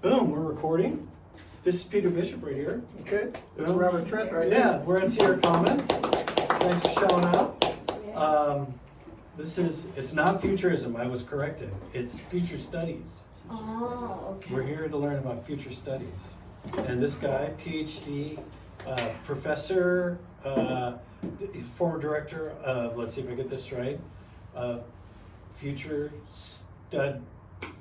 Boom, we're recording. This is Peter Bishop right here. Okay, it's Robert Trent right Yeah, here. we're at Sierra Comments. Thanks for showing up. It's not futurism, I was corrected. It's future studies. Oh, okay. We're here to learn about future studies. And this guy, PhD, professor, former director of, let's see if I get this right, future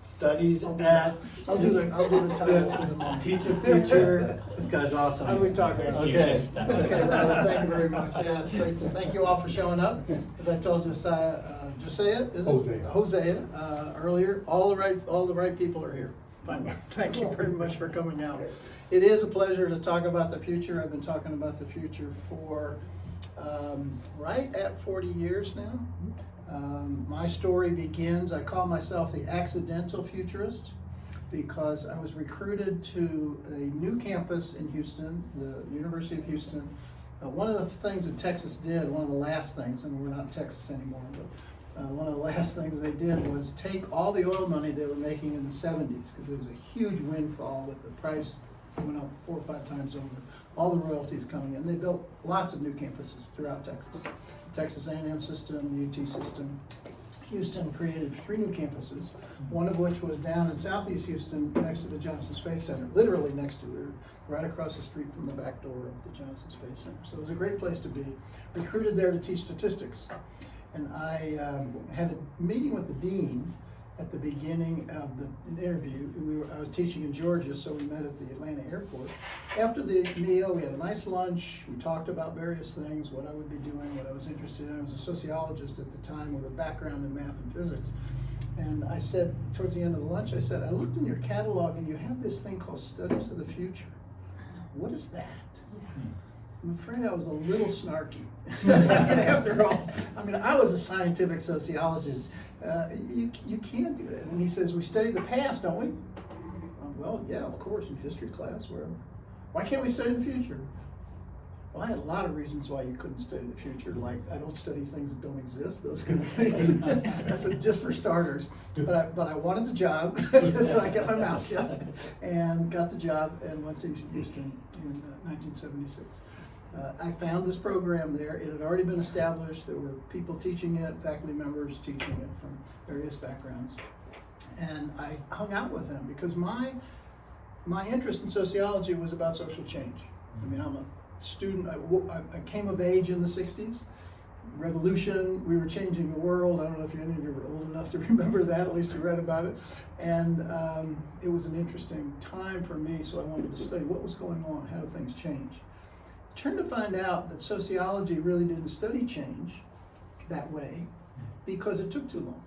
studies at I'll do the titles in a moment. Teach a Future. This guy's awesome. How are we talking about? Okay. Okay, Robert, thank you very much. Yeah, it's great. Thank you all for showing up. As I told Josiah, is it? Hosea earlier. All the right people are here. Fine. Thank you very much for coming out. It is a pleasure to talk about the future. I've been talking about the future for right at 40 years now. My story begins, I call myself the accidental futurist because I was recruited to a new campus in Houston, the University of Houston. One of the things that Texas did, one of the last things, and we're not in Texas anymore, but one of the last things they did was take all the oil money they were making in the 70s, because there was a huge windfall with the price went up 4 or 5 times over, all the royalties coming in. They built lots of new campuses throughout Texas. Texas A&M system, the UT system. Houston created 3 new campuses, one of which was down in Southeast Houston next to the Johnson Space Center, literally next to it, right across the street from the back door of the Johnson Space Center. So it was a great place to be. Recruited there to teach statistics. And I had a meeting with the dean at the beginning of the interview. I was teaching in Georgia, so we met at the Atlanta airport. After the meal, we had a nice lunch. We talked about various things, what I would be doing, what I was interested in. I was a sociologist at the time with a background in math and physics. And I said, towards the end of the lunch, I said, I looked in your catalog and you have this thing called Studies of the Future. What is that? I'm afraid I was a little snarky. After all, I mean, I was a scientific sociologist. You can't do that. And he says, we study the past, don't we? Well, yeah, of course, in history class, wherever. Why can't we study the future? Well, I had a lot of reasons why you couldn't study the future, like I don't study things that don't exist, those kind of things. That's just for starters. But I wanted the job, so I kept my mouth shut and got the job and went to Houston in 1976. I found this program there. It had already been established. There were people teaching it, faculty members teaching it from various backgrounds. And I hung out with them because my interest in sociology was about social change. I mean, I'm a student. I came of age in the 60s. Revolution, we were changing the world. I don't know if any of you were old enough to remember that, at least you read about it. And it was an interesting time for me, so I wanted to study what was going on, how do things change. Turned to find out that sociology really didn't study change that way because it took too long.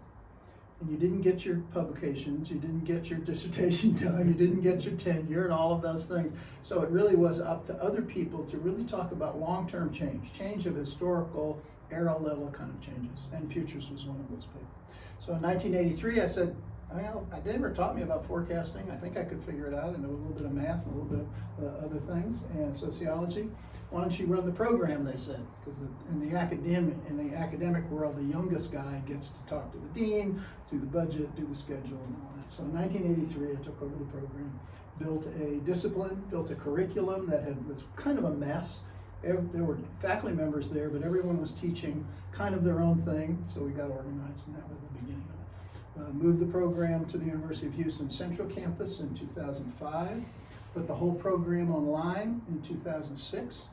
And you didn't get your publications, you didn't get your dissertation done, you didn't get your tenure and all of those things. So it really was up to other people to really talk about long-term change of historical, era level kind of changes. And Futures was one of those people. So in 1983, I said, well, they never taught me about forecasting. I think I could figure it out. I know a little bit of math, a little bit of other things, and sociology. Why don't you run the program, they said, because in the academic world, the youngest guy gets to talk to the dean, do the budget, do the schedule, and all that. So in 1983, I took over the program, built a discipline, built a curriculum that was kind of a mess. There were faculty members there, but everyone was teaching kind of their own thing, so we got organized, and that was the beginning of it. Moved the program to the University of Houston Central Campus in 2005, put the whole program online in 2006,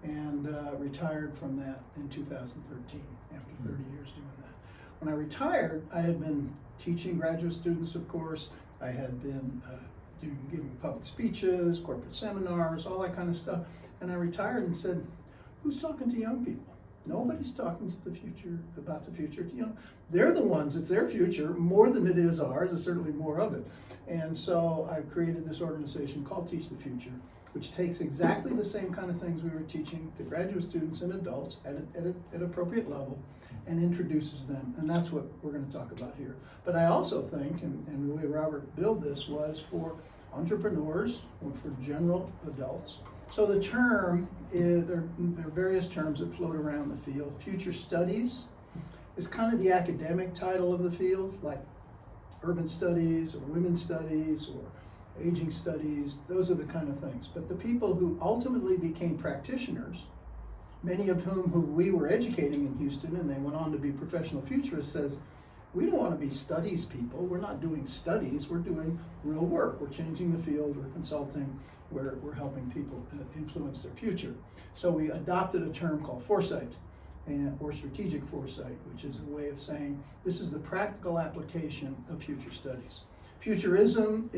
and retired from that in 2013 after 30 years doing that. When I retired, I had been teaching graduate students, of course. I had been giving public speeches, corporate seminars, all that kind of stuff. And I retired and said, who's talking to young people? Nobody's talking to the future, about the future to young. They're the ones, it's their future, more than it is ours, there's certainly more of it. And so I created this organization called Teach the Future, which takes exactly the same kind of things we were teaching to graduate students and adults at an appropriate level and introduces them. And that's what we're going to talk about here. But I also think, and the way Robert built this was for entrepreneurs or for general adults. So the term, there are various terms that float around the field. Future studies is kind of the academic title of the field, like urban studies or women's studies or aging studies, those are the kind of things. But the people who ultimately became practitioners, many of whom who we were educating in Houston, and they went on to be professional futurists, says, we don't want to be studies people. We're not doing studies. We're doing real work. We're changing the field. We're consulting. We're helping people influence their future. So we adopted a term called Foresight, or strategic foresight, which is a way of saying this is the practical application of future studies. Futurism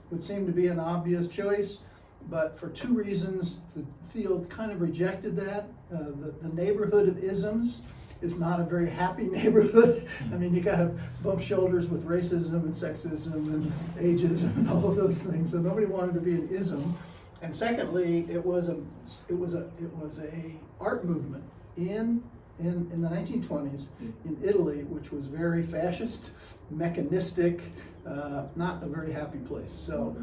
would seem to be an obvious choice, but for two reasons, the field kind of rejected that. The neighborhood of isms is not a very happy neighborhood. I mean, you gotta bump shoulders with racism and sexism and ageism and all of those things. So nobody wanted to be an ism. And secondly, it was a art movement in the 1920s in Italy, which was very fascist, mechanistic, not a very happy place. So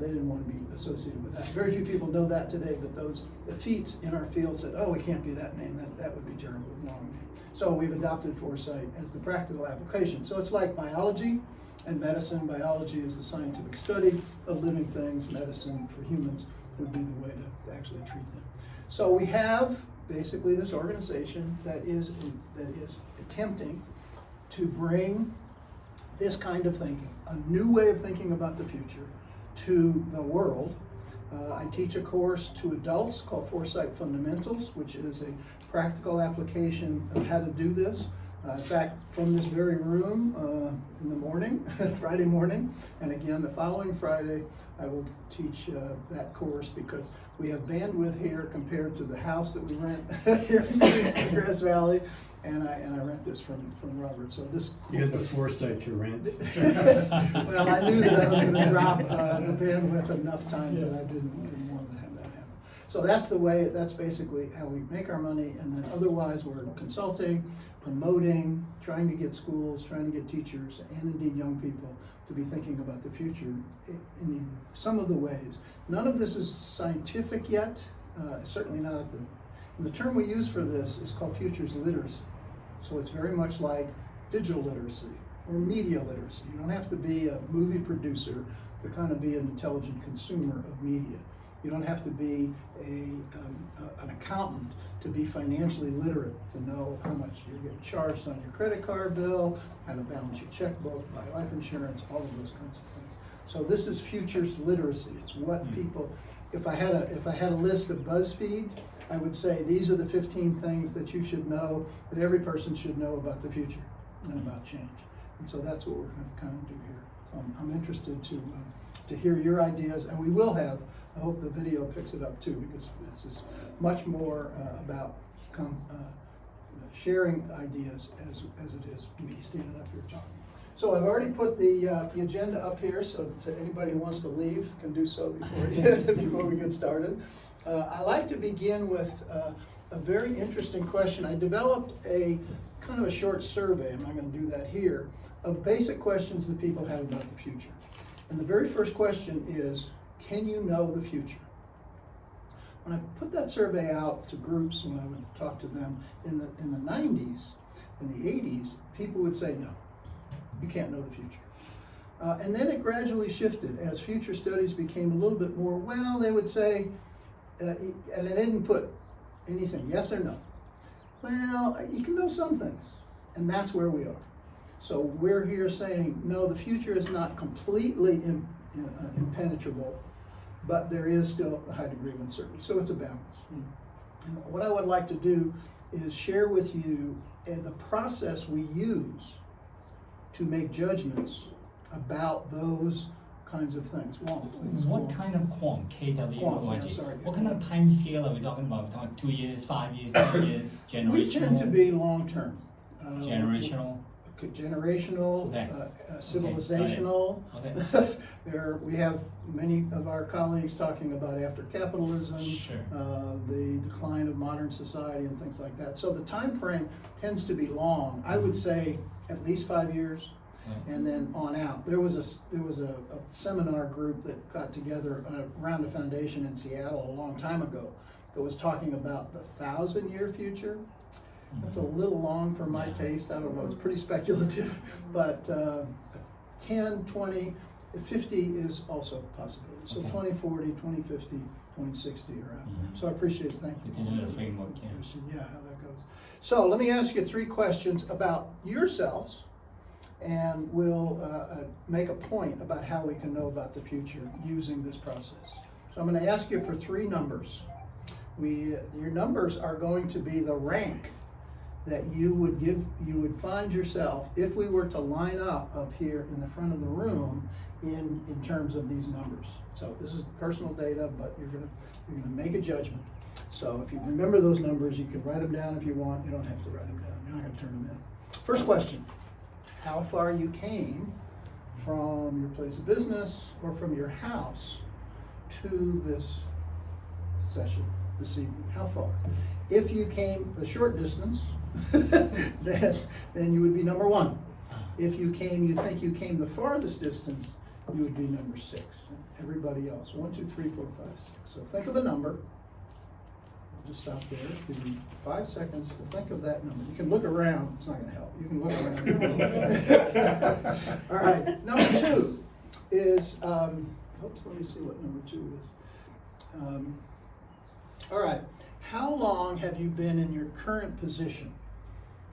they didn't want to be associated with that. Very few people know that today, but those effetes in our field said, oh, we can't be that name. That would be terrible, wrong name. So we've adopted Foresight as the practical application. So it's like biology and medicine. Biology is the scientific study of living things. Medicine for humans would be the way to actually treat them. So we have basically this organization that is attempting to bring this kind of thinking, a new way of thinking about the future, to the world. I teach a course to adults called Foresight Fundamentals, which is a practical application of how to do this. In fact, from this very room in the morning, Friday morning, and again the following Friday, I will teach that course because we have bandwidth here compared to the house that we rent here in Grass Valley, and I rent this from Robert. So this You had the foresight to rent. well, I knew that I was going to drop the bandwidth enough times that I didn't want to have that happen. So that's the way. That's basically how we make our money, and then otherwise we're consulting, promoting, trying to get schools, trying to get teachers, and indeed young people to be thinking about the future in some of the ways. None of this is scientific yet, certainly not at the term we use for this is called futures literacy. So it's very much like digital literacy or media literacy. You don't have to be a movie producer to kind of be an intelligent consumer of media. You don't have to be an accountant to be financially literate, to know how much you're getting charged on your credit card bill, how to balance your checkbook, buy life insurance, all of those kinds of things. So this is futures literacy. It's what people, if I had a list of BuzzFeed, I would say these are the 15 things that you should know, that every person should know about the future and about change. And so that's what we're going to kind of do here. So I'm interested to hear your ideas, and we will have, I hope the video picks it up too, because this is much more about sharing ideas as it is me standing up here talking. So I've already put the agenda up here, so to anybody who wants to leave can do so before we get started. I like to begin with a very interesting question. I developed a kind of a short survey, I'm not going to do that here, of basic questions that people have about the future. And the very first question is, can you know the future? When I put that survey out to groups, when I would talk to them in the 90s, in the 80s, people would say, no, you can't know the future. And then it gradually shifted as future studies became a little bit more, well, they would say, and I didn't put anything, yes or no. Well, you can know some things, and that's where we are. So we're here saying, no, the future is not completely impenetrable, but there is still a high degree of uncertainty. So it's a balance. And what I would like to do is share with you the process we use to make judgments about those kinds of things. What kind of quant, KW, sorry. What kind of time scale are we talking about? We're talking 2 years, 5 years, 10 years, generational? We tend to be long-term. Generational? Generational, Okay. Civilizational. Okay. We have many of our colleagues talking about after capitalism, Sure. the decline of modern society and things like that. So the time frame tends to be long. I would say at least 5 years, and then on out. There was a seminar group that got together around a foundation in Seattle a long time ago that was talking about the 1,000-year future. That's a little long for my taste. I don't know, it's pretty speculative, but 10, 20, 50 is also a possibility. So Okay. 2040, 2050, 2060 are out there. Mhm. So I appreciate it. Thank you. Good to know the framework, yeah. Yeah, how that goes. So let me ask you 3 questions about yourselves, and we'll make a point about how we can know about the future using this process. So I'm going to ask you for 3 numbers. Your numbers are going to be the rank that you would find yourself if we were to line up here in the front of the room in terms of these numbers. So this is personal data, but you're gonna make a judgment. So if you remember those numbers, you can write them down if you want. You don't have to write them down. You're not gonna turn them in. First question: how far you came from your place of business or from your house to this session this evening? How far? If you came the short distance, then you would be number 1. If you think you came the farthest distance, you would be number 6. And everybody else, 1, 2, 3, 4, 5, 6. So think of a number. I'll just stop there. Give you 5 seconds to think of that number. You can look around. It's not going to help. You can look around. All right. Number 2 is. Oops. Let me see what number 2 is. All right. How long have you been in your current position?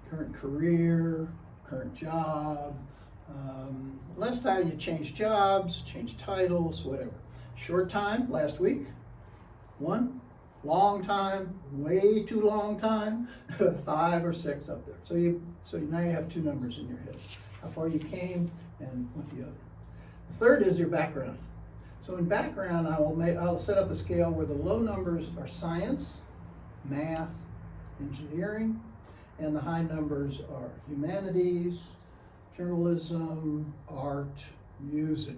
Current career, current job? Last time you changed jobs, changed titles, whatever. Short time, last week? 1? Long time, way too long time? 5 or 6 up there. So now you have 2 numbers in your head. How far you came and what the other. The third is your background. So in background, I'll set up a scale where the low numbers are science, math, engineering, and the high numbers are humanities, journalism, art, music.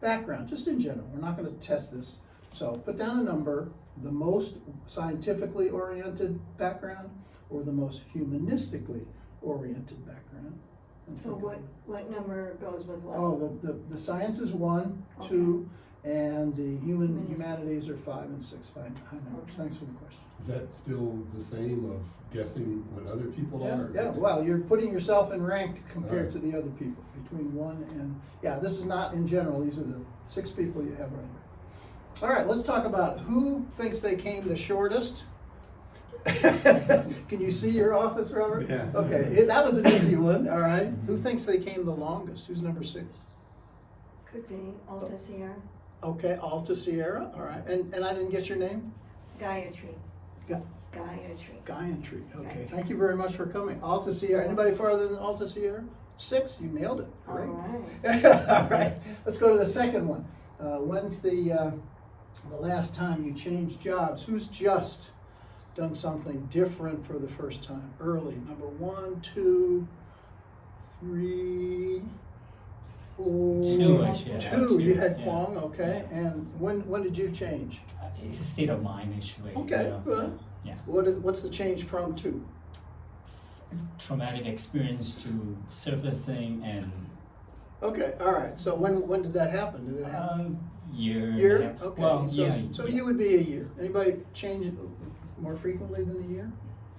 Background, just in general. We're not going to test this. So put down a number, the most scientifically oriented background or the most humanistically oriented background. And So think of- what number goes with what? Oh, the science is 1, 2, and the humanities are 5 and 6. Fine, high numbers. Okay. Thanks for the question. Is that still the same of guessing what other people are? Yeah, well, you're putting yourself in rank compared to the other people, between 1 and, this is not in general, these are the 6 people you have right here. All right, let's talk about who thinks they came the shortest. Can you see your office, Robert? Yeah. Okay, that was an easy one, all right. Who thinks they came the longest? Who's number 6? Could be Alta Sierra, Okay, Alta Sierra, all right. And I didn't get your name? Gayatri. Ga- Gayatri. Gayatri, okay. Gayatri. Thank you very much for coming. Alta Sierra, anybody farther than Alta Sierra? 6, you nailed it, All great. right. All right, let's go to the second one. When's the last time you changed jobs? Who's just done something different for the first time? Early, number 1, 2, 3, 4. 2, actually. 2, you had Yeah. Kwong, okay. And when did you change? It's a state of mind, actually. Okay, you know, good. Yeah. What's the change from 2? Traumatic experience to surfacing and Okay, all right. So when did that happen? Did it happen? year. Year? Yeah. Okay. Well, so yeah. so you would be a year. Anybody change it more frequently than a year?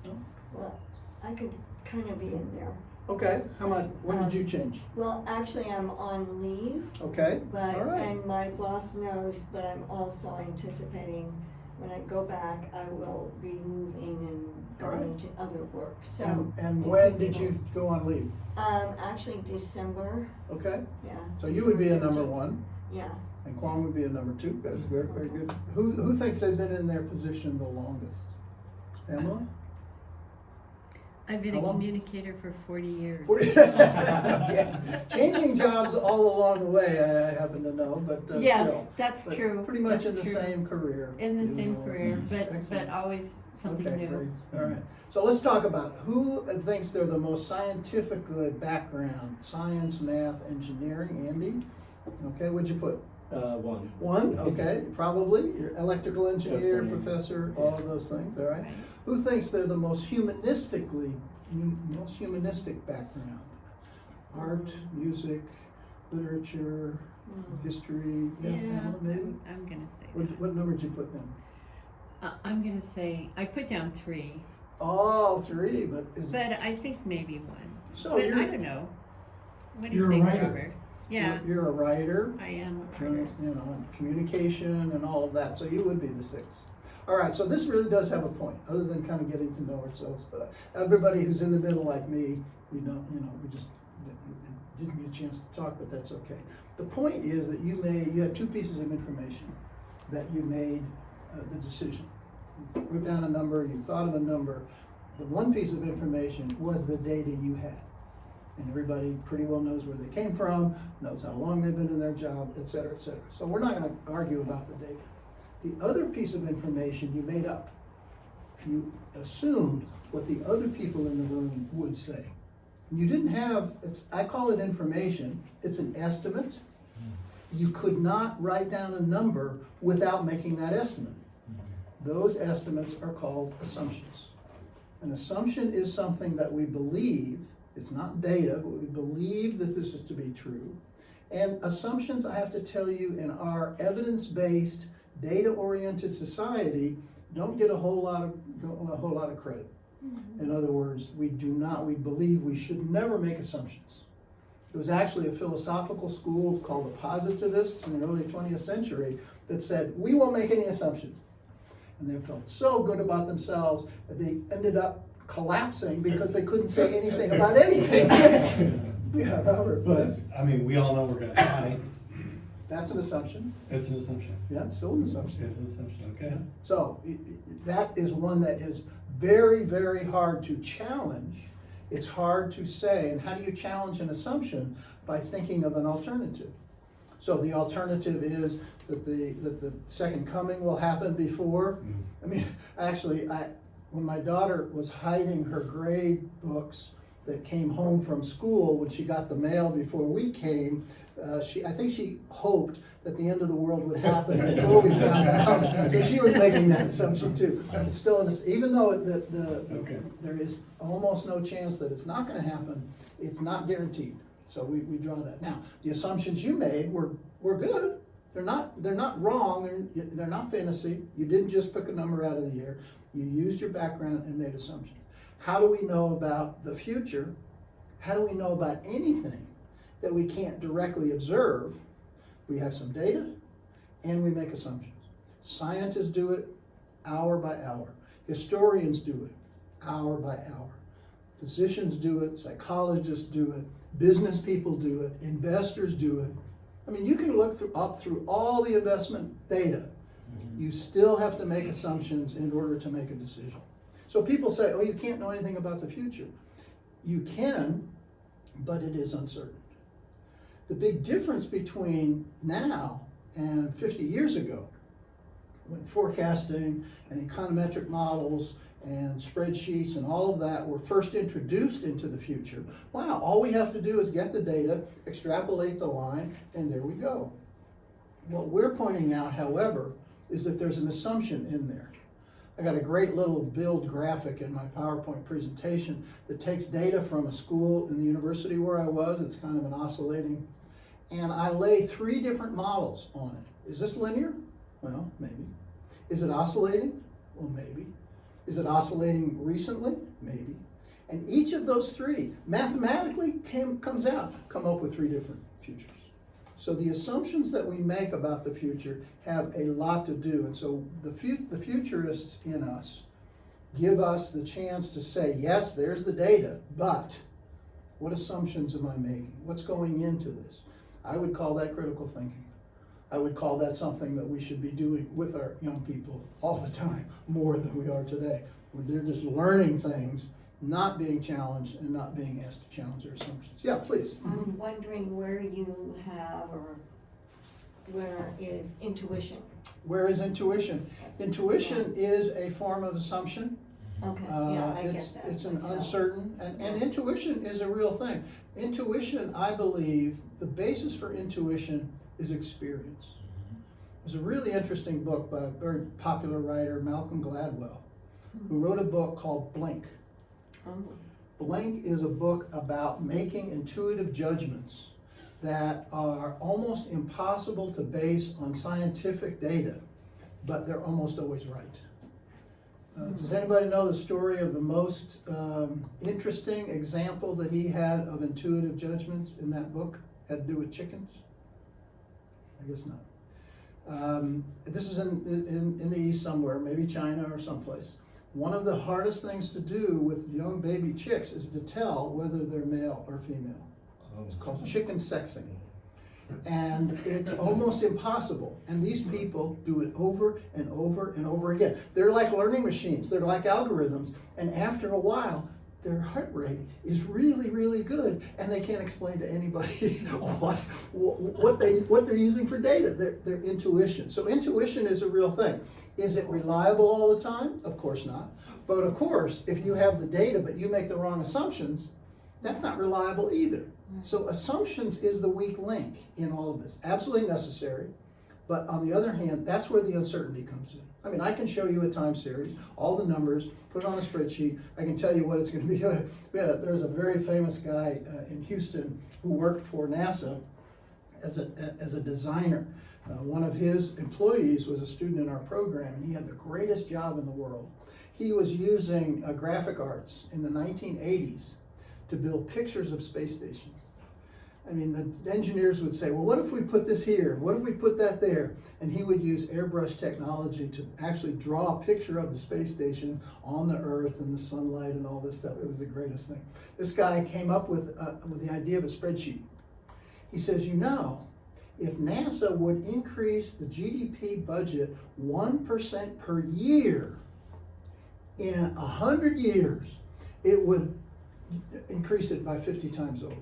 No? Well, I could kind of be in there. Okay. How much? When did you change? Well, actually, I'm on leave, Okay. but, All right. and my boss knows, but I'm also anticipating when I go back, I will be moving and All right. going into other work, so. And it when could be did you go on leave? Actually December, Okay. yeah. So you would be a December number 15th. 1, Yeah. and Kwong would be a number 2. That is good. Very good. Who thinks they've been in their position the longest? Pamela? I've been How a long? communicator for 40 years. Yeah. Changing jobs all along the way, I happen to know, but Yes, still. that's But true. Pretty much in That's the true. same career. In the you same know. career, but Excellent. always something Okay, new. great. All right. So let's talk about who thinks they're the most scientifically background, science, math, engineering. Andy? Okay, what'd you put? 1. 1, okay, probably. You're electrical engineer, Definitely. professor, all of those things, all right. Who thinks they're the most humanistic background? Art, music, literature, history, Yeah, Pamela, maybe? I'm gonna say What number did you put down? that. I'm gonna say, I put down 3, All 3, but is but I think maybe 1. so But you're I don't know. What do you You're think, right. Robert? Yeah. You're a writer, I am. you know, communication and all of that, so you would be the sixth. All right, so this really does have a point, other than kind of getting to know ourselves. But everybody who's in the middle like me, we just didn't get a chance to talk, but that's okay. The point is that you had two pieces of information that you made the decision. You wrote down a number, you thought of a number. The one piece of information was the data you had. And everybody pretty well knows where they came from, knows how long they've been in their job, et cetera, et cetera. So we're not going to argue about the data. The other piece of information you made up. You assumed what the other people in the room would say. You didn't have, I call it information, it's an estimate. You could not write down a number without making that estimate. Those estimates are called assumptions. An assumption is something that we believe, it's not data, but we believe that this is to be true. And assumptions, I have to tell you, in our evidence-based, data-oriented society, don't get a whole lot of credit. In other words, we believe we should never make assumptions. It was actually a philosophical school called the Positivists in the early 20th century that said, we won't make any assumptions. And they felt so good about themselves that they ended up collapsing because they couldn't say anything about anything. Yeah, Robert. But, I mean, we all know we're gonna die. That's an assumption. It's an assumption. Yeah, it's still an assumption. It's an assumption, okay. So that is one that is very, very hard to challenge. It's hard to say. And how do you challenge an assumption? By thinking of an alternative. So the alternative is that the second coming will happen before. I mean, actually, when my daughter was hiding her grade books that came home from school, when she got the mail before we came, I think she hoped that the end of the world would happen before we found out. So she was making that assumption too. It's still, even though there is almost no chance that it's not going to happen, it's not guaranteed. So we draw that. Now, the assumptions you made were good. They're not wrong. They're not fantasy. You didn't just pick a number out of the air. You used your background and made assumptions. How do we know about the future? How do we know about anything that we can't directly observe? We have some data and we make assumptions. Scientists do it hour by hour. Historians do it hour by hour. Physicians do it, psychologists do it, business people do it, investors do it. I mean, you can look through all the investment data. You still have to make assumptions in order to make a decision. So people say, oh, you can't know anything about the future. You can, but it is uncertain. The big difference between now and 50 years ago, when forecasting and econometric models and spreadsheets and all of that were first introduced into the future, wow, all we have to do is get the data, extrapolate the line, and there we go. What we're pointing out, however, is that there's an assumption in there. I got a great little build graphic in my PowerPoint presentation that takes data from a school in the university where I was. It's kind of an oscillating, and I lay 3 different models on it. Is this linear? Well, maybe. Is it oscillating? Well, maybe. Is it oscillating recently? Maybe. And each of those 3 mathematically come up with 3 different futures. So the assumptions that we make about the future have a lot to do. And so the futurists in us give us the chance to say, yes, there's the data, but what assumptions am I making? What's going into this? I would call that critical thinking. I would call that something that we should be doing with our young people all the time, more than we are today. They're just learning things, not being challenged and not being asked to challenge their assumptions. Yeah, please. I'm wondering where you have, or where is intuition? Where is intuition? Intuition is a form of assumption. Okay, yeah, I It's get that. an myself. uncertain, and intuition is a real thing. Intuition, I believe, the basis for intuition is experience. There's a really interesting book by a very popular writer, Malcolm Gladwell, who wrote a book called Blink. Oh. Blink is a book about making intuitive judgments that are almost impossible to base on scientific data, but they're almost always right. Does anybody know the story of the most interesting example that he had of intuitive judgments in that book had to do with chickens? I guess not. This is in the East somewhere, maybe China or someplace. One of the hardest things to do with young baby chicks is to tell whether they're male or female. It's called chicken sexing. And it's almost impossible. And these people do it over and over and over again. They're like learning machines. They're like algorithms. And after a while, their heart rate is really, really good, and they can't explain to anybody what they're using for data. Their intuition. So intuition is a real thing. Is it reliable all the time? Of course not. But of course, if you have the data but you make the wrong assumptions, that's not reliable either. So assumptions is the weak link in all of this. Absolutely necessary, but on the other hand, that's where the uncertainty comes in. I mean, I can show you a time series, all the numbers, put it on a spreadsheet. I can tell you what it's going to be. There's a very famous guy in Houston who worked for NASA as a designer. One of his employees was a student in our program, and he had the greatest job in the world. He was using graphic arts in the 1980s to build pictures of space stations. I mean, the engineers would say, well, what if we put this here? What if we put that there? And he would use airbrush technology to actually draw a picture of the space station on the Earth and the sunlight and all this stuff. It was the greatest thing. This guy came up with the idea of a spreadsheet. He says, you know, if NASA would increase the GDP budget 1% per year in 100 years, it would increase it by 50 times over.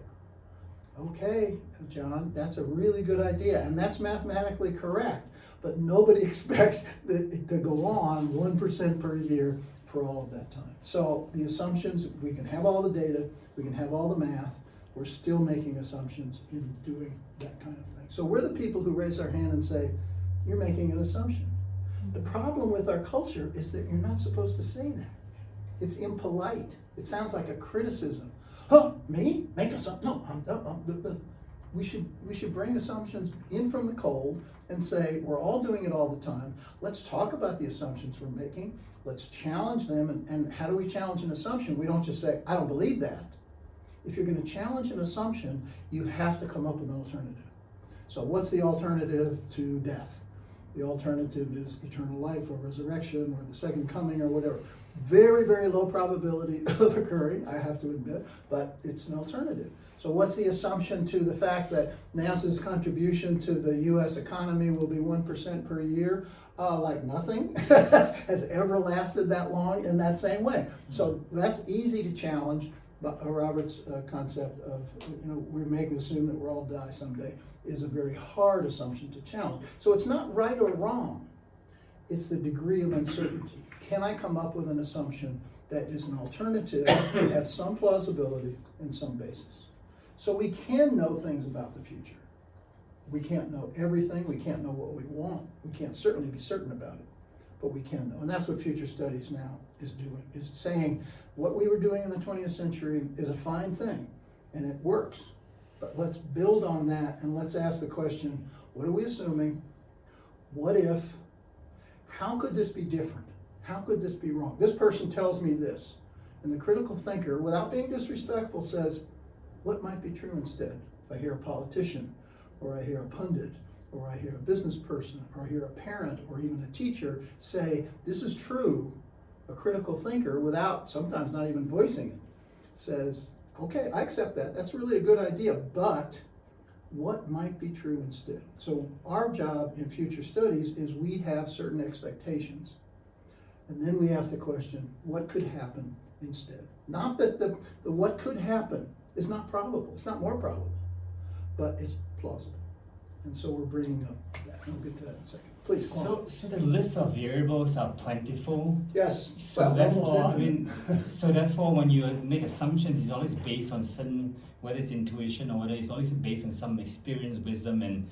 Okay, John, that's a really good idea, and that's mathematically correct, but nobody expects it to go on 1% per year for all of that time. So the assumptions, we can have all the data, we can have all the math, we're still making assumptions in doing that kind of thing. So we're the people who raise our hand and say, you're making an assumption. The problem with our culture is that you're not supposed to say that. It's impolite. It sounds like a criticism. Oh, me? Make assumptions? No, we should bring assumptions in from the cold and say, we're all doing it all the time. Let's talk about the assumptions we're making. Let's challenge them. And how do we challenge an assumption? We don't just say, I don't believe that. If you're going to challenge an assumption, you have to come up with an alternative. So what's the alternative to death? The alternative is eternal life or resurrection or the second coming or whatever. Very, very low probability of occurring, I have to admit, but it's an alternative. So what's the assumption to the fact that NASA's contribution to the US economy will be 1% per year? Like nothing has ever lasted that long in that same way. So that's easy to challenge, but Robert's concept of, we're making assume that we'll all die someday is a very hard assumption to challenge. So it's not right or wrong, it's the degree of uncertainty. Can I come up with an assumption that is an alternative, that has some plausibility and some basis? So we can know things about the future. We can't know everything, we can't know what we want, we can't certainly be certain about it, but we can know. And that's what future studies now is doing, is saying what we were doing in the 20th century is a fine thing, and it works. But let's build on that and let's ask the question, what are we assuming? What if? How could this be different? How could this be wrong? This person tells me this. And the critical thinker, without being disrespectful, says, what might be true instead? If I hear a politician, or I hear a pundit, or I hear a business person, or I hear a parent, or even a teacher say, this is true, a critical thinker, without sometimes not even voicing it, says, okay, I accept that. That's really a good idea, but what might be true instead? So our job in future studies is we have certain expectations. And then we ask the question, what could happen instead? Not that the what could happen is not probable. It's not more probable, but it's plausible. And so we're bringing up that. We'll get to that in a second. Please, So the list of variables are plentiful. yes. So Well, therefore, almost infinite. so therefore, when you make assumptions, it's always based on certain, whether it's intuition or whether it's always based on some experience, wisdom, and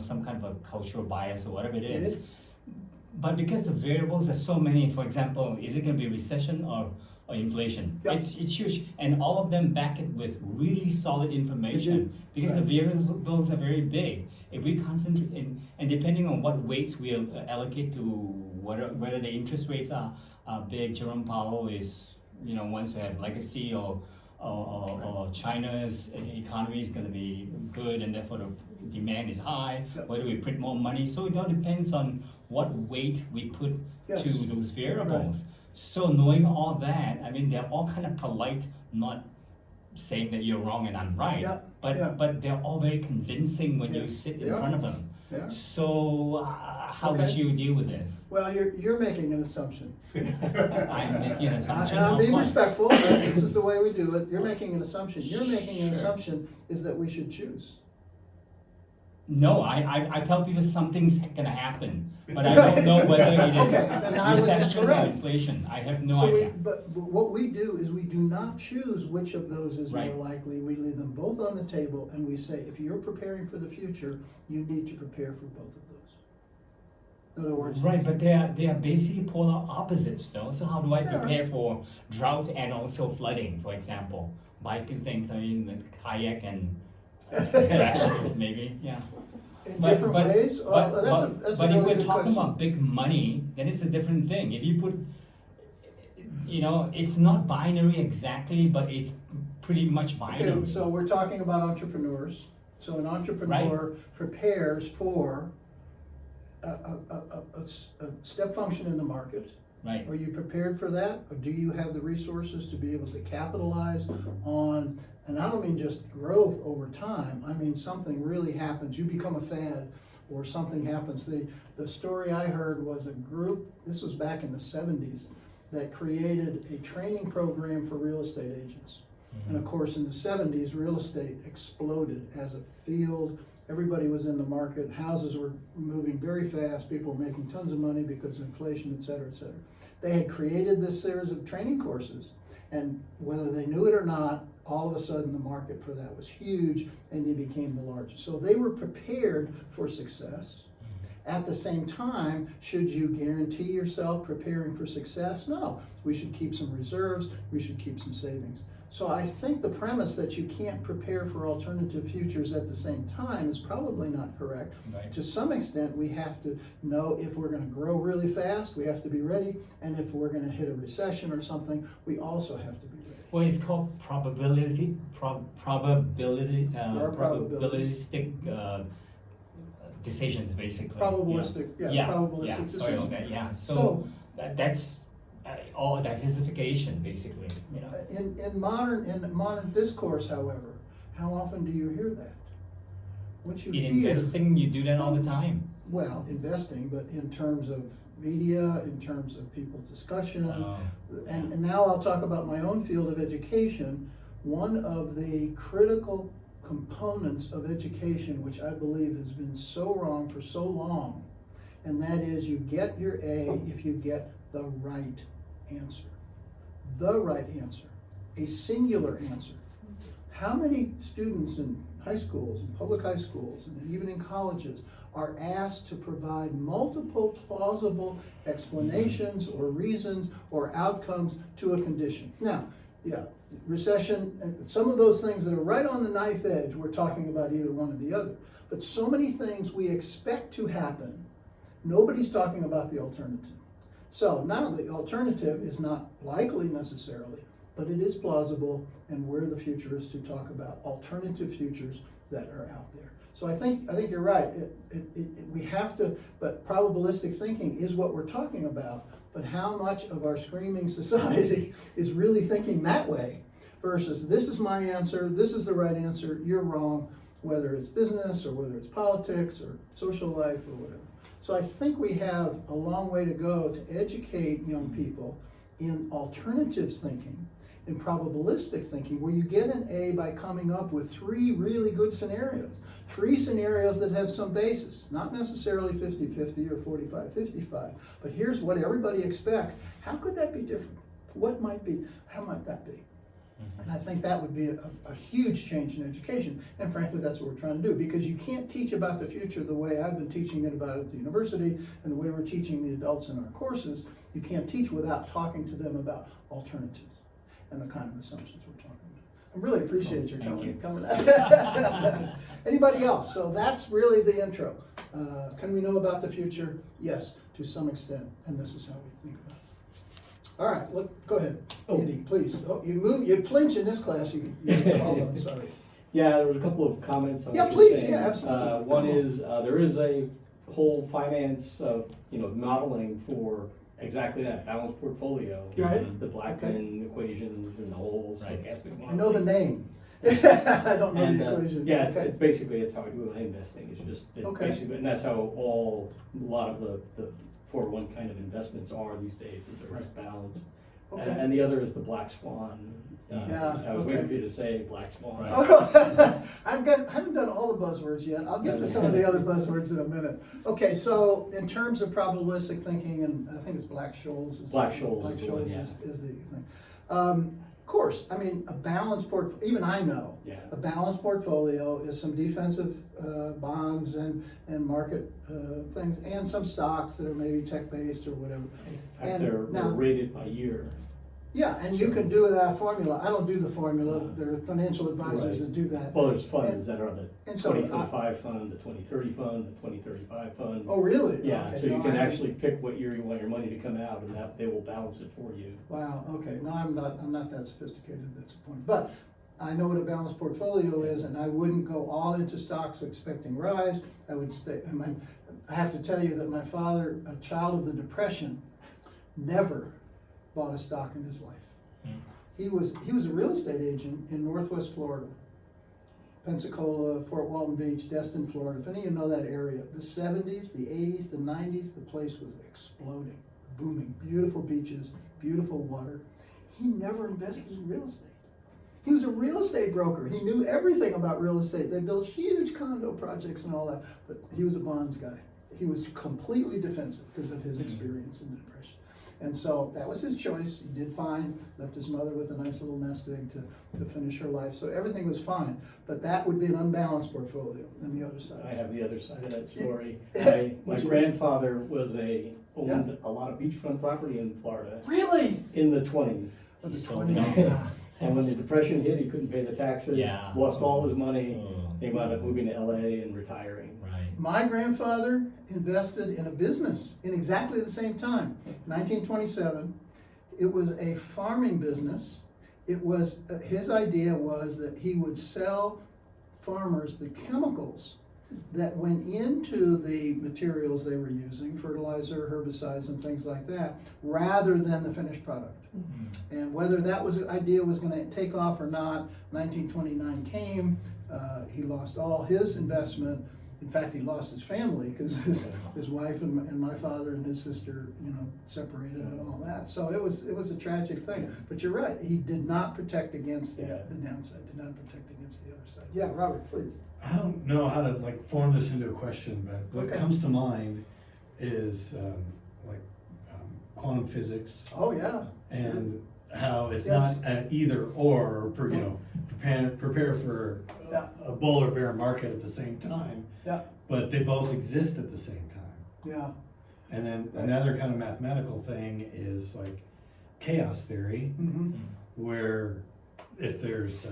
some kind of a cultural bias or whatever it is. But because the variables are so many, for example, is it going to be recession or inflation? Yep. It's huge, and all of them back it with really solid information because the variables are very big. If we concentrate, and depending on what weights we allocate to whether the interest rates are big, Jerome Powell is wants to have legacy or or China's economy is going to be good and therefore the demand is high, whether we print more money. So it all depends on what weight we put Yes. to those variables. So knowing all that, I mean, they're all kind of polite, not saying that you're wrong and I'm right, Yeah, but yeah. but they're all very convincing when you Yes, sit they in are. front of them. Yeah. So how would Okay. you deal with this? Well, you're making an assumption. I'm making an assumption. And I'm of being course. respectful, but this is the way we do it. You're making an assumption. You're making an Sure. assumption is that we should choose. No, I tell people something's gonna happen, but I don't know whether it is Okay, then I was recession or incorrect. inflation. I have no So idea. but what we do is we do not choose which of those is Right. more likely. We leave them both on the table and we say, if you're preparing for the future, you need to prepare for both of those. In other words. Right, but they are basically polar opposites though. So how do I They are. prepare for drought and also flooding, for example? Buy two things, I mean, the kayak and rations maybe, yeah. In different ways? Well, that's a but if really we're good talking question. about big money, then it's a different thing. If you put, it's not binary exactly, but it's pretty much binary. Okay, so we're talking about entrepreneurs. So an entrepreneur prepares for a step function in the market. Right. Are you prepared for that? Or do you have the resources to be able to capitalize on, and I don't mean just growth over time, I mean something really happens, you become a fad, or something happens. The story I heard was a group, this was back in the 70s, that created a training program for real estate agents. And of course, in the 70s, real estate exploded as a field. Everybody was in the market. Houses were moving very fast. People were making tons of money because of inflation, et cetera, et cetera. They had created this series of training courses. And whether they knew it or not, all of a sudden the market for that was huge and they became the largest. So they were prepared for success. At the same time, should you guarantee yourself preparing for success? No. We should keep some reserves. We should keep some savings. So I think the premise that you can't prepare for alternative futures at the same time is probably not correct. Right. To some extent, we have to know if we're going to grow really fast, we have to be ready, and if we're going to hit a recession or something, we also have to be ready. Well, it's called probabilistic decisions, basically. Probabilistic, yeah, probabilistic Sorry decisions. about that. Yeah. So, So- that's all diversification, basically. In modern discourse, however, how often do you hear that? What you In hear, investing, you do that all the time. well, investing, but in terms of media, in terms of people's discussion, and now I'll talk about my own field of education. One of the critical components of education, which I believe has been so wrong for so long, and that is you get your A if you get the right answer. The right answer. A singular answer. How many students in high schools, and public high schools, and even in colleges are asked to provide multiple plausible explanations or reasons or outcomes to a condition? Now, yeah, recession, and some of those things that are right on the knife edge, we're talking about either one or the other. But so many things we expect to happen, nobody's talking about the alternative. So now the alternative is not likely necessarily, but it is plausible, and we're the futurists who talk about alternative futures that are out there. So I think you're right. We have to, but probabilistic thinking is what we're talking about. But how much of our screaming society is really thinking that way versus this is my answer, this is the right answer, you're wrong, whether it's business or whether it's politics or social life or whatever. So I think we have a long way to go to educate young people in alternatives thinking, in probabilistic thinking, where you get an A by coming up with 3 really good scenarios. 3 scenarios that have some basis, not necessarily 50-50 or 45-55, but here's what everybody expects. How could that be different? What might be, how might that be? And I think that would be a huge change in education. And frankly, that's what we're trying to do, because you can't teach about the future the way I've been teaching it about at the university and the way we're teaching the adults in our courses. You can't teach without talking to them about alternatives and the kind of assumptions we're talking about. I really appreciate your coming out. Anybody else? So that's really the intro. Can we know about the future? Yes, to some extent, and this is how we think about it. All right, go ahead, Oh. Andy, please. Oh, you flinch in this class, you hold on, sorry. Yeah, there was a couple of comments on Yeah, what you're please, saying. yeah, absolutely. One is, there is a whole finance, modeling for exactly that, balanced portfolio. Right. The Blackman equations and the whole stochastic modeling. I know the name. I don't know And, the equation. yeah, Okay. basically, it's how I do my investing, it's just, Okay. basically, and that's how a lot of the 401 kind of investments are these days, is they're just balanced. Okay. And the other is the black swan. Yeah, I was okay. waiting for you to say black swan. Oh, I haven't done all the buzzwords yet. I'll get to some of the other buzzwords in a minute. Okay, so in terms of probabilistic thinking, and I think it's Black-Scholes. Black-Scholes is the one, yeah. is the thing. Of course, I mean, a balanced even I know, Yeah. a balanced portfolio is some defensive bonds and market things, and some stocks that are maybe tech-based or whatever. In fact, And they're now- rated by year. Yeah, and you can do that formula. I don't do the formula. There are financial advisors Right. that do that. Well, there's funds that are the and so, 2025 fund, the 2030 fund, the 2035 fund. Oh, really? Yeah, Okay, so you no, can I- actually pick what year you want your money to come out, and that they will balance it for you. Wow, okay, no, I'm not that sophisticated at this point, but I know what a balanced portfolio is, and I wouldn't go all into stocks expecting rise. I would I have to tell you that my father, a child of the Depression, never bought a stock in his life. He was a real estate agent in Northwest Florida, Pensacola, Fort Walton Beach, Destin, Florida. If any of you know that area, the 70s, the 80s, the 90s, the place was exploding, booming, beautiful beaches, beautiful water. He never invested in real estate. He was a real estate broker. He knew everything about real estate. They built huge condo projects and all that, but he was a bonds guy. He was completely defensive because of his experience in the Depression. And so that was his choice. He did fine, left his mother with a nice little nest egg to finish her life. So everything was fine. But that would be an unbalanced portfolio on the other side. I have the other side of that story. Yeah. My Which is- grandfather owned a lot of beachfront property in Florida Really? in the 20s. Of the So 20s. young. Yeah. And when the Depression hit, he couldn't pay the taxes, Yeah. lost all his money. Oh. He wound up moving to LA and retiring. Right. My grandfather invested in a business in exactly the same time, 1927. It was a farming business. It was, his idea was that he would sell farmers the chemicals that went into the materials they were using, fertilizer, herbicides, and things like that, rather than the finished product. And whether that idea was going to take off or not, 1929 came. He lost all his investment. In fact, he lost his family because his wife and my father and his sister, separated and all that. So it was a tragic thing. But you're right. He did not protect against the downside. Did not protect against the other side. Yeah, Robert, please. I don't know how to form this into a question, but what Okay. comes to mind is quantum physics Oh yeah. and how it's Yes. not an either or, prepare for Yeah. a bull or bear market at the same time, Yeah. but they both exist at the same time. Yeah. And then another kind of mathematical thing is like chaos theory, Mm-hmm. where if there's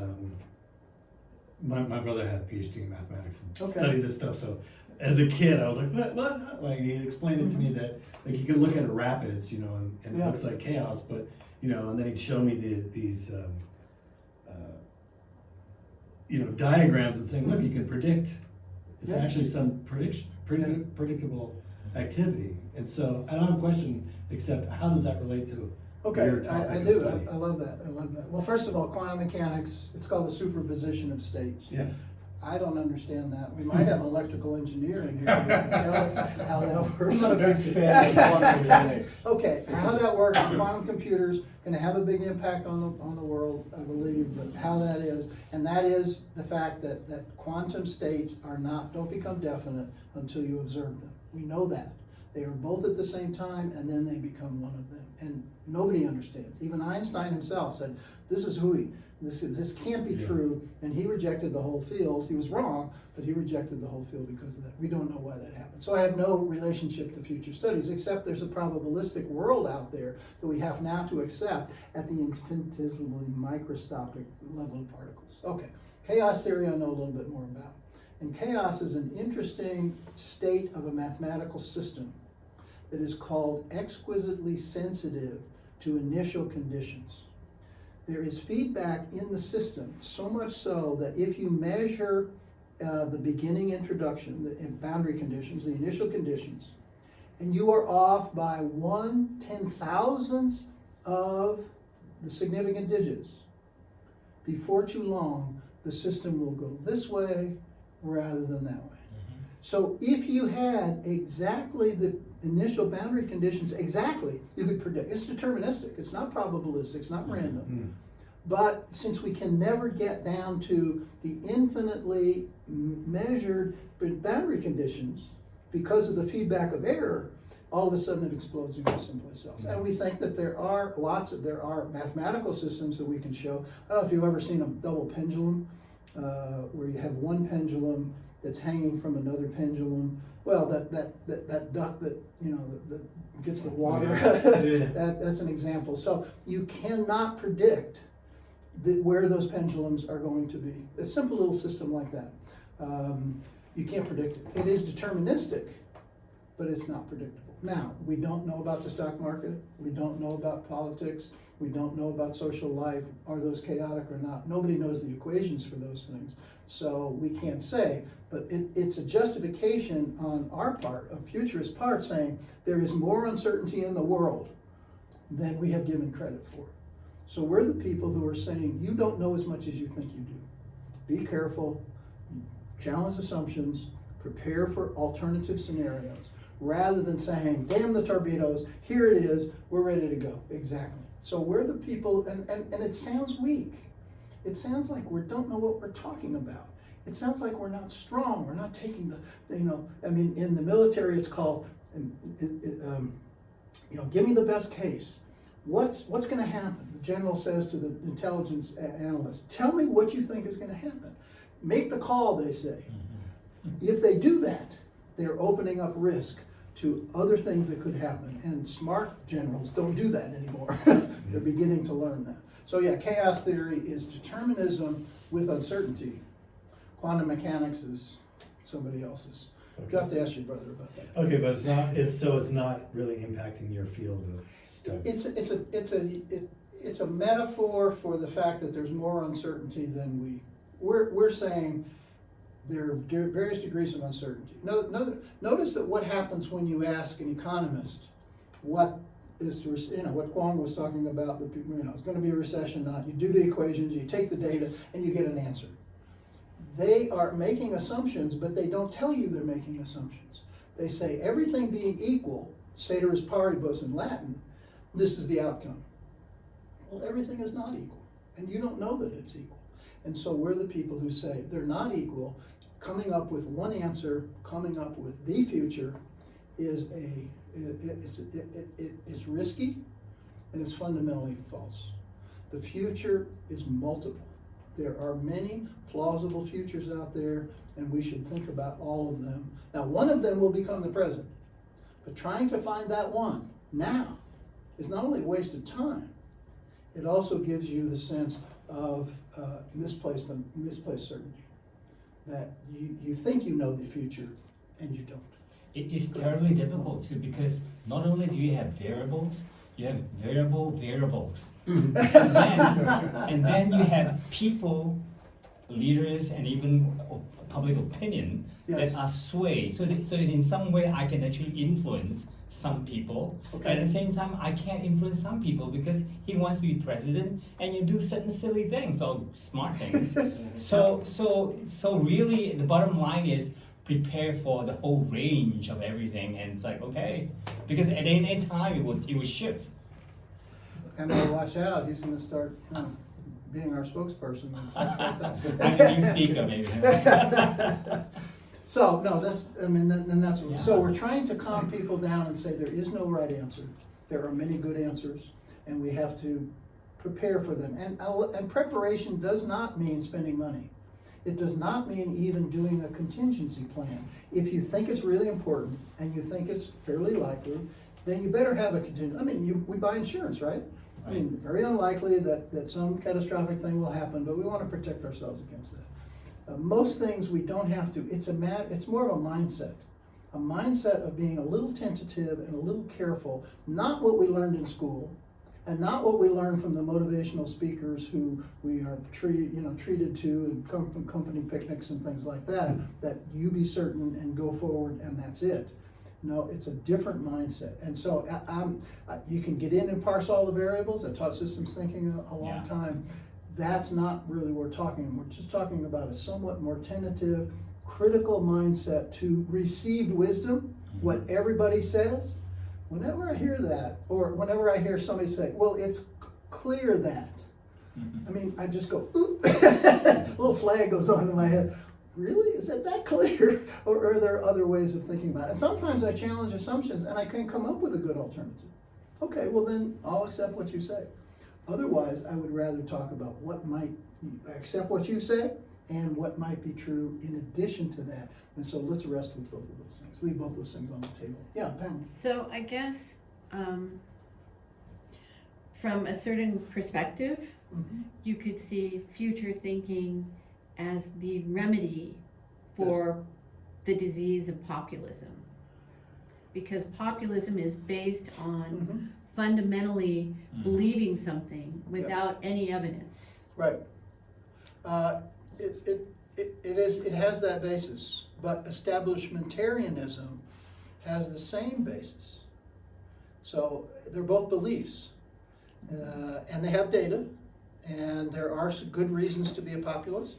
my brother had a PhD in mathematics and Okay. studied this stuff, so as a kid I was like, what? Like he explained it to me that like you could look at a rapids, and it Yeah. looks like chaos, but and then he'd show me these diagrams and saying, look, you can predict. It's Yeah. actually some predictable activity. And so I don't have a question except how does that relate to Okay, your topic I of do. study? I love that. I love that. Well, first of all, quantum mechanics, it's called the superposition of states. Yeah. I don't understand that. We might have an electrical engineer in here who can tell us how that works. I'm not a big fan of quantum mechanics. Okay, how that works, quantum computers going to have a big impact on the world, I believe, but how that is, and that is the fact that quantum states don't become definite until you observe them. We know that. They are both at the same time, and then they become one of them. And nobody understands. Even Einstein himself said, this can't be Yeah. true, and he rejected the whole field. He was wrong, but he rejected the whole field because of that. We don't know why that happened. So I have no relationship to future studies, except there's a probabilistic world out there that we have now to accept at the infinitesimally microscopic level of particles. Okay, chaos theory I know a little bit more about. And chaos is an interesting state of a mathematical system that is called exquisitely sensitive to initial conditions. There is feedback in the system, so much so that if you measure the beginning introduction, the boundary conditions, the initial conditions, and you are off by 1/10,000th of the significant digits, before too long, the system will go this way rather than that way. So if you had exactly the initial boundary conditions exactly, you could predict. It's deterministic, it's not probabilistic, it's not random. But since we can never get down to the infinitely measured boundary conditions because of the feedback of error, all of a sudden it explodes and goes someplace else. And we think that there are mathematical systems that we can show. I don't know if you've ever seen a double pendulum, where you have one pendulum that's hanging from another pendulum. Well, that duck that, that gets the water, that's an example. So you cannot predict where those pendulums are going to be. A simple little system like that. You can't predict it. It is deterministic, but it's not predictable. Now, we don't know about the stock market. We don't know about politics. We don't know about social life. Are those chaotic or not? Nobody knows the equations for those things. So we can't say, but it's a justification on our part, a futurist part, saying there is more uncertainty in the world than we have given credit for. So we're the people who are saying, you don't know as much as you think you do. Be careful, challenge assumptions, prepare for alternative scenarios, rather than saying, damn the torpedoes, here it is, we're ready to go. Exactly. So we're the people, and it sounds weak. It sounds like we don't know what we're talking about. It sounds like we're not strong, we're not taking in the military it's called, give me the best case. What's going to happen? The general says to the intelligence analyst, tell me what you think is going to happen. Make the call, they say. If they do that, they're opening up risk to other things that could happen. And smart generals don't do that anymore. They're beginning to learn that. So yeah, chaos theory is determinism with uncertainty. Quantum mechanics is somebody else's. You have to ask your brother about that. Okay, but it's not really impacting your field of study. It's a metaphor for the fact that there's more uncertainty than we're saying. There are various degrees of uncertainty. Notice that what happens when you ask an economist what Kwong was talking about, it's going to be a recession, not. You do the equations, you take the data, and you get an answer. They are making assumptions, but they don't tell you they're making assumptions. They say, everything being equal, ceteris paribus in Latin, this is the outcome. Well, everything is not equal, and you don't know that it's equal. And so we're the people who say they're not equal. Coming up with one answer, coming up with the future, it's risky, and it's fundamentally false. The future is multiple. There are many plausible futures out there, and we should think about all of them. Now, one of them will become the present, but trying to find that one now is not only a waste of time, it also gives you the sense of misplaced certainty. That you think you know the future, and you don't. It's terribly difficult too, because not only do you have variables, you have variables. and then you have people, leaders, and even public opinion that are swayed. So in some way I can actually influence some people. Okay. At the same time, I can't influence some people because he wants to be president, and you do certain silly things or smart things. So really, the bottom line is prepare for the whole range of everything, and it's like, okay, because at any time it would shift. I better watch out. He's going to start being our spokesperson and things like that. I'm a new speaker, maybe. So no, that's so we're trying to calm people down and say there is no right answer. There are many good answers, and we have to prepare for them. And preparation does not mean spending money. It does not mean even doing a contingency plan. If you think it's really important and you think it's fairly likely, then you better have a contingency. We buy insurance, right? I mean, very unlikely that some catastrophic thing will happen, but we want to protect ourselves against that. Most things we don't have to. It's more of a mindset of being a little tentative and a little careful. Not what we learned in school, and not what we learn from the motivational speakers who we are treated to and come from company picnics and things like that, that you be certain and go forward and that's it. No, it's a different mindset. And so you can get in and parse all the variables. I taught systems thinking a long time. That's not really what we're talking about. We're just talking about a somewhat more tentative, critical mindset to received wisdom, what everybody says. Whenever I hear that, or whenever I hear somebody say, well, it's clear that, I mean, I just go, ooh, a little flag goes on in my head. Really? Is it that clear? Or are there other ways of thinking about it? And sometimes I challenge assumptions and I can come up with a good alternative. Okay, well then I'll accept what you say. Otherwise, I would rather talk about what might, accept what you say and what might be true in addition to that. And so let's rest with both of those things. Leave both those things on the table. Yeah, Pam. So I guess from a certain perspective, you could see future thinking as the remedy for the disease of populism. Because populism is based on fundamentally believing something without any evidence. Right. It has that basis, but establishmentarianism has the same basis. So they're both beliefs, and they have data, and there are some good reasons to be a populist,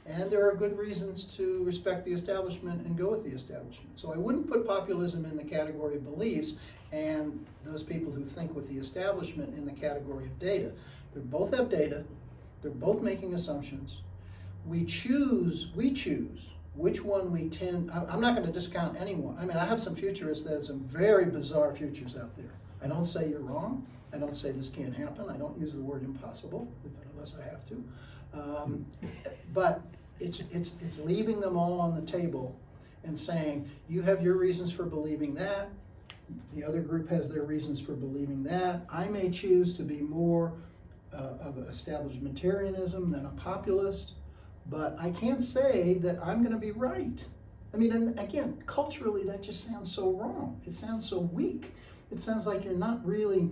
and there are good reasons to respect the establishment and go with the establishment. So I wouldn't put populism in the category of beliefs and those people who think with the establishment in the category of data. They both have data, they're both making assumptions. We choose which one we tend, I'm not going to discount anyone. I mean, I have some futurists that have some very bizarre futures out there. I don't say you're wrong. I don't say this can't happen. I don't use the word impossible unless I have to. But it's leaving them all on the table and saying, you have your reasons for believing that. The other group has their reasons for believing that. I may choose to be more of an establishmentarianism than a populist, but I can't say that I'm going to be right. I mean, and again, culturally, that just sounds so wrong. It sounds so weak. It sounds like you're not really,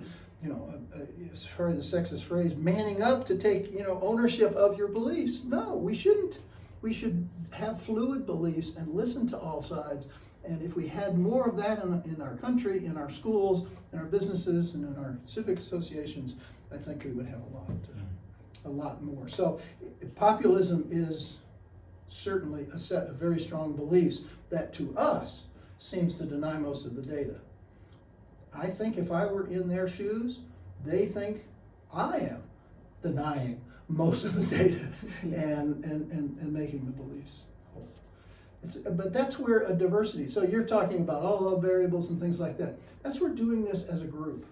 sorry the sexist phrase, manning up to take, ownership of your beliefs. No, we shouldn't. We should have fluid beliefs and listen to all sides. And if we had more of that in our country, in our schools, in our businesses, and in our civic associations, I think we would have a lot more. So populism is certainly a set of very strong beliefs that to us seems to deny most of the data. I think if I were in their shoes, they think I am denying most of the data and making the beliefs whole. But that's where a diversity, so you're talking about all the variables and things like that. That's where doing this as a group,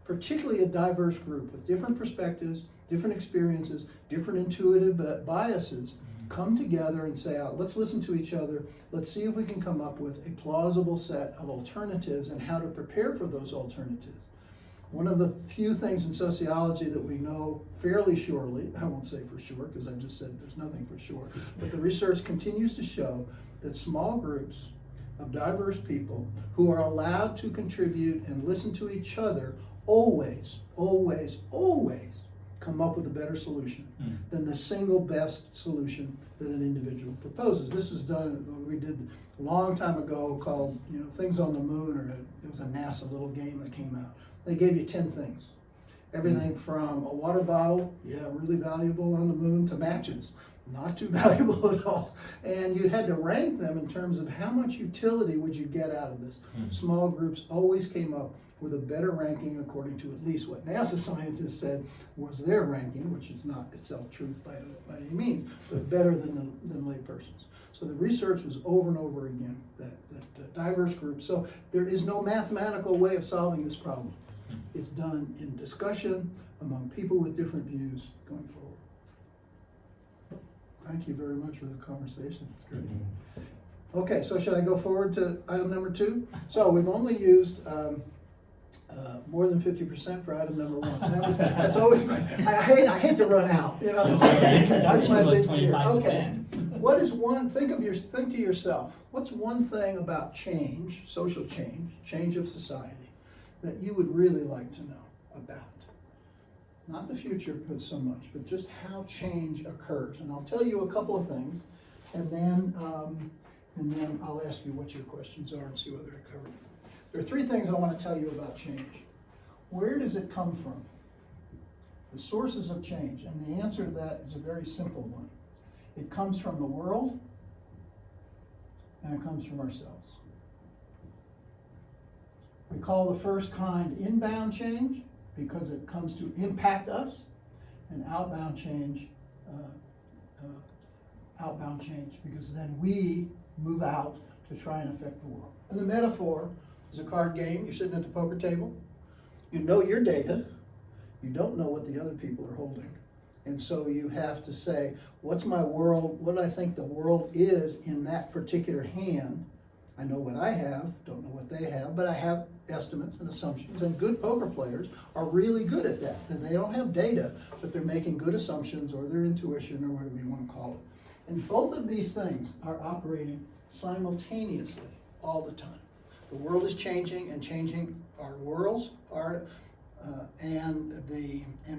particularly a diverse group with different perspectives, different experiences, different intuitive biases, come together and say, let's listen to each other. Let's see if we can come up with a plausible set of alternatives and how to prepare for those alternatives. One of the few things in sociology that we know fairly surely, I won't say for sure because I just said there's nothing for sure, but the research continues to show that small groups of diverse people who are allowed to contribute and listen to each other always come up with a better solution than the single best solution that an individual proposes. This was done, we did a long time ago called, Things on the Moon, or it was a NASA little game that came out. They gave you 10 things. Everything from a water bottle, really valuable on the moon, to matches, not too valuable at all. And you had to rank them in terms of how much utility would you get out of this. Small groups always came up with a better ranking according to at least what NASA scientists said was their ranking, which is not itself truth by any means, but better than laypersons. So the research was over and over again, that diverse groups. So there is no mathematical way of solving this problem. It's done in discussion among people with different views going forward. Thank you very much for the conversation. It's great. Okay, so should I go forward to item number 2? So we've only used more than 50% for item number 1. That's always my, I hate to run out. That's my big fear. Okay, what is one? Think to yourself. What's one thing about change, social change of society, that you would really like to know about? not the future so much, but just how change occurs. And I'll tell you a couple of things, and then I'll ask you what your questions are and see whether I covered it. There are three things I want to tell you about change. Where does it come from? The sources of change, and the answer to that is a very simple one. It comes from the world, and it comes from ourselves. We call the first kind inbound change because it comes to impact us, and outbound change because then we move out to try and affect the world. And the metaphor is a card game. You're sitting at the poker table. You know your data. You don't know what the other people are holding. And so you have to say, what's my world? What do I think the world is in that particular hand? I know what I have, don't know what they have, but I have estimates and assumptions. And good poker players are really good at that. And they don't have data, but they're making good assumptions or their intuition or whatever you want to call it. And both of these things are operating simultaneously all the time. The world is changing and changing. Our worlds are, and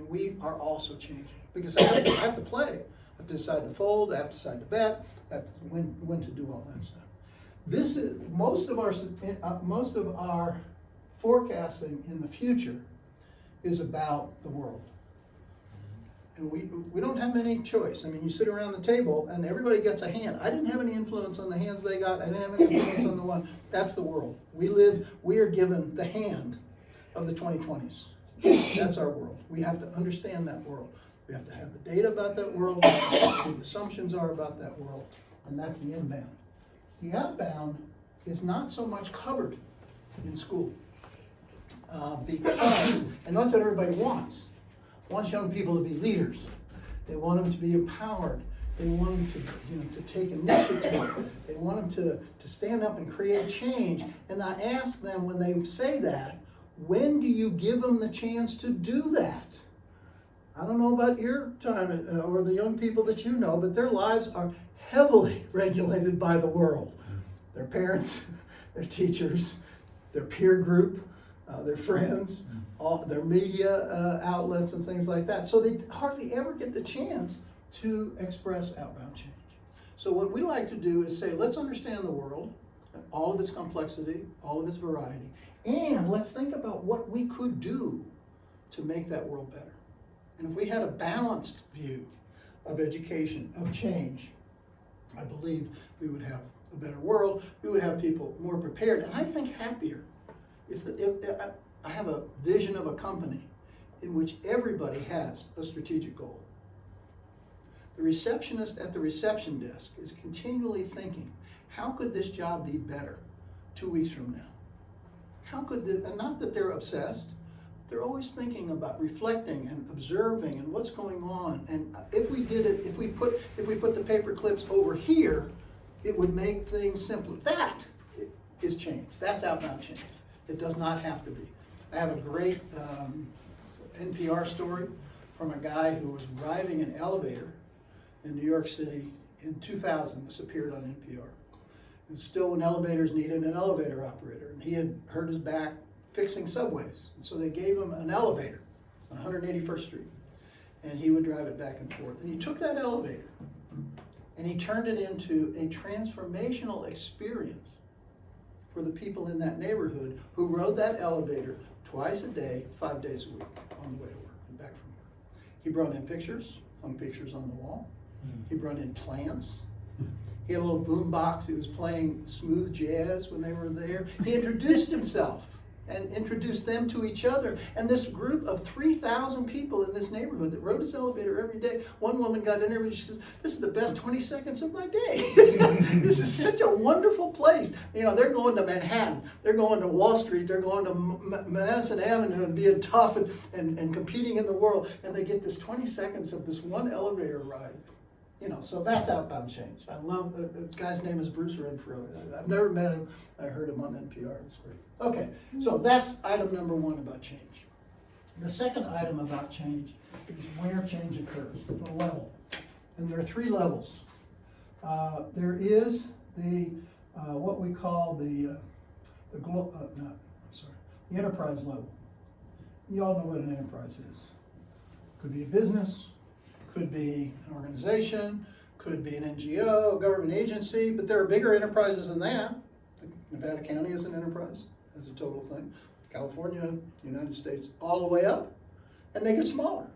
we are also changing. Because I have to play. I have to decide to fold. I have to decide to bet. I have to when to do all that stuff. This is most of our forecasting in the future is about the world. And we don't have any choice. I mean, you sit around the table and everybody gets a hand. I didn't have any influence on the hands they got. I didn't have any influence on the one. That's the world. We are given the hand of the 2020s. That's our world. We have to understand that world. We have to have the data about that world, what the assumptions are about that world, and that's the inbound. The outbound is not so much covered in school because, and that's what everybody wants young people to be leaders. They want them to be empowered. They want them to take initiative. They want them to stand up and create change. And I ask them when they say that, when do you give them the chance to do that? I don't know about your time or the young people that you know, but their lives are heavily regulated by the world. Their parents, their teachers, their peer group, their friends, their media outlets and things like that. So they hardly ever get the chance to express outbound change. So what we like to do is say, let's understand the world, all of its complexity, all of its variety, and let's think about what we could do to make that world better. And if we had a balanced view of education, of change, I believe we would have a better world. We would have people more prepared, and I think happier. If I have a vision of a company in which everybody has a strategic goal. The receptionist at the reception desk is continually thinking, how could this job be better 2 weeks from now? How could and not that they're obsessed, they're always thinking about reflecting and observing and what's going on. And if we did it, if we put the paper clips over here, it would make things simpler. That is change. That's outbound change. It does not have to be. I have a great NPR story from a guy who was driving an elevator in New York City in 2000. This appeared on NPR. It was still when elevators needed an elevator operator, and he had hurt his back fixing subways. And so they gave him an elevator on 181st Street, and he would drive it back and forth. And he took that elevator, and he turned it into a transformational experience for the people in that neighborhood who rode that elevator twice a day, 5 days a week, on the way to work and back from work. He brought in pictures, hung pictures on the wall. He brought in plants. He had a little boom box. He was playing smooth jazz when they were there. He introduced himself and introduced them to each other. And this group of 3,000 people in this neighborhood that rode his elevator every day, one woman got in there and she says, "This is the best 20 seconds of my day." This is such a wonderful place. You know, they're going to Manhattan. They're going to Wall Street. They're going to Madison Avenue and being tough and competing in the world. And they get this 20 seconds of this one elevator ride. You know, so that's outbound change. I love, the guy's name is Bruce Renfro. I've never met him. I heard him on NPR. It's great. Okay, so that's item number one about change. The second item about change is where change occurs, the level. And there are three levels. There is the, what we call the enterprise level. You all know what an enterprise is. Could be a business, could be an organization, could be an NGO, a government agency, but there are bigger enterprises than that. Nevada County is an enterprise, as a total thing. California, United States, all the way up, and they get smaller.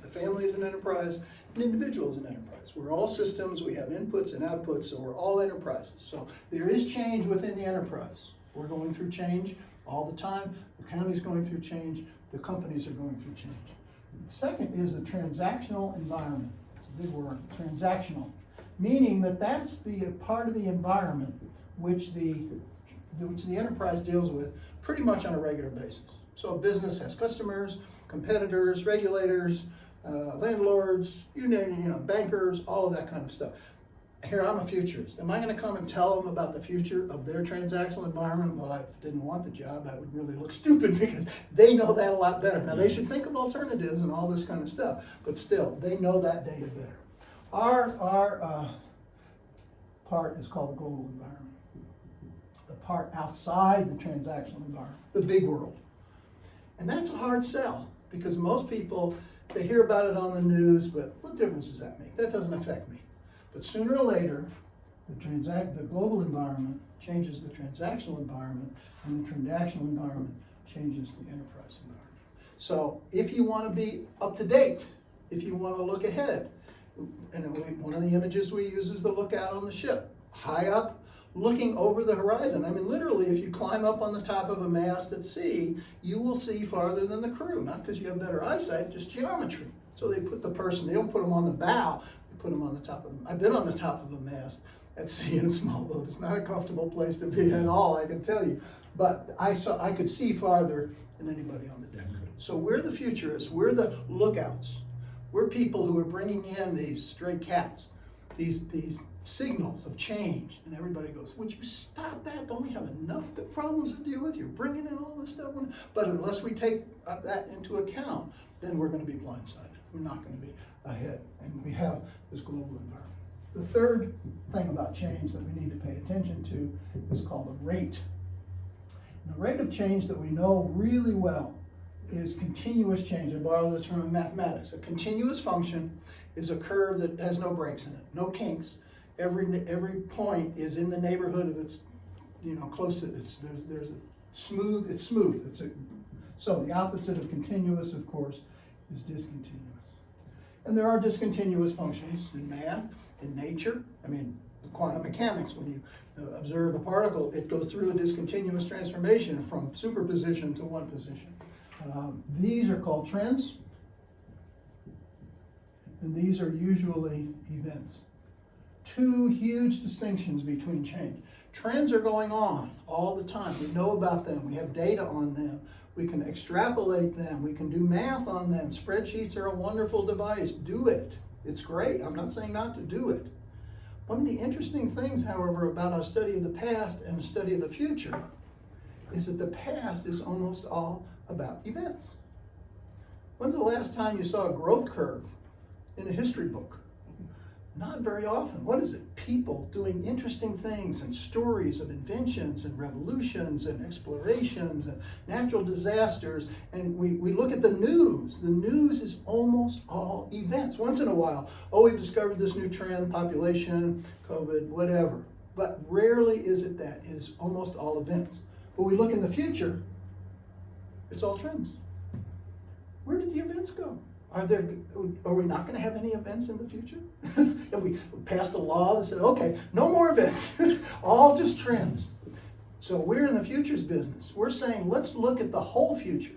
The family is an enterprise, an individual is an enterprise. We're all systems, we have inputs and outputs, so we're all enterprises. So there is change within the enterprise. We're going through change all the time. The county's going through change. The companies are going through change. The second is the transactional environment. It's a big word, transactional. Meaning that that's the part of the environment which the enterprise deals with pretty much on a regular basis. So a business has customers, competitors, regulators, landlords, you name it, bankers, all of that kind of stuff. Here, I'm a futurist. Am I going to come and tell them about the future of their transactional environment? Well, I didn't want the job. That would really look stupid because they know that a lot better. Now, they should think of alternatives and all this kind of stuff, but still, they know that data better. Our part is called the global environment. The part outside the transactional environment, the big world. And that's a hard sell because most people, they hear about it on the news, but what difference does that make? That doesn't affect me. But sooner or later, the global environment changes the transactional environment, and the transactional environment changes the enterprise environment. So if you want to be up to date, if you want to look ahead, and one of the images we use is the lookout on the ship, high up, looking over the horizon. I mean, literally, if you climb up on the top of a mast at sea, you will see farther than the crew, not because you have better eyesight, just geometry. So they put the person, they don't put them on the bow, they put them on the top of them. I've been on the top of a mast at sea in a small boat. It's not a comfortable place to be at all, I can tell you. But I could see farther than anybody on the deck could. So we're the futurists, we're the lookouts. We're people who are bringing in these stray cats, these signals of change, and everybody goes, would you stop that? Don't we have enough problems to deal with? You're bringing in all this stuff. But unless we take that into account, then we're going to be blindsided. We're not going to be ahead. And we have this global environment. The third thing about change that we need to pay attention to is called the rate. And the rate of change that we know really well is continuous change. I borrow this from mathematics. A continuous function is a curve that has no breaks in it, no kinks. Every point is in the neighborhood of its, close to it's smooth. So the opposite of continuous, of course, is discontinuous. And there are discontinuous functions in math, in nature. I mean, quantum mechanics, when you observe a particle, it goes through a discontinuous transformation from superposition to one position. These are called trends, and these are usually events. Two huge distinctions between change. Trends are going on all the time. We know about them. We have data on them. We can extrapolate them. We can do math on them. Spreadsheets are a wonderful device. Do it. It's great. I'm not saying not to do it. One of the interesting things, however, about our study of the past and the study of the future is that the past is almost all about events. When's the last time you saw a growth curve in a history book? Not very often. What is it? People doing interesting things and stories of inventions and revolutions and explorations and natural disasters. And we look at the news. The news is almost all events. Once in a while, we've discovered this new trend, population, COVID, whatever. But rarely is it that. It is almost all events. But we look in the future, it's all trends. Where did the events go? Are we not going to have any events in the future? If we passed a law that said, okay, no more events, all just trends. So we're in the futures business. We're saying, let's look at the whole future,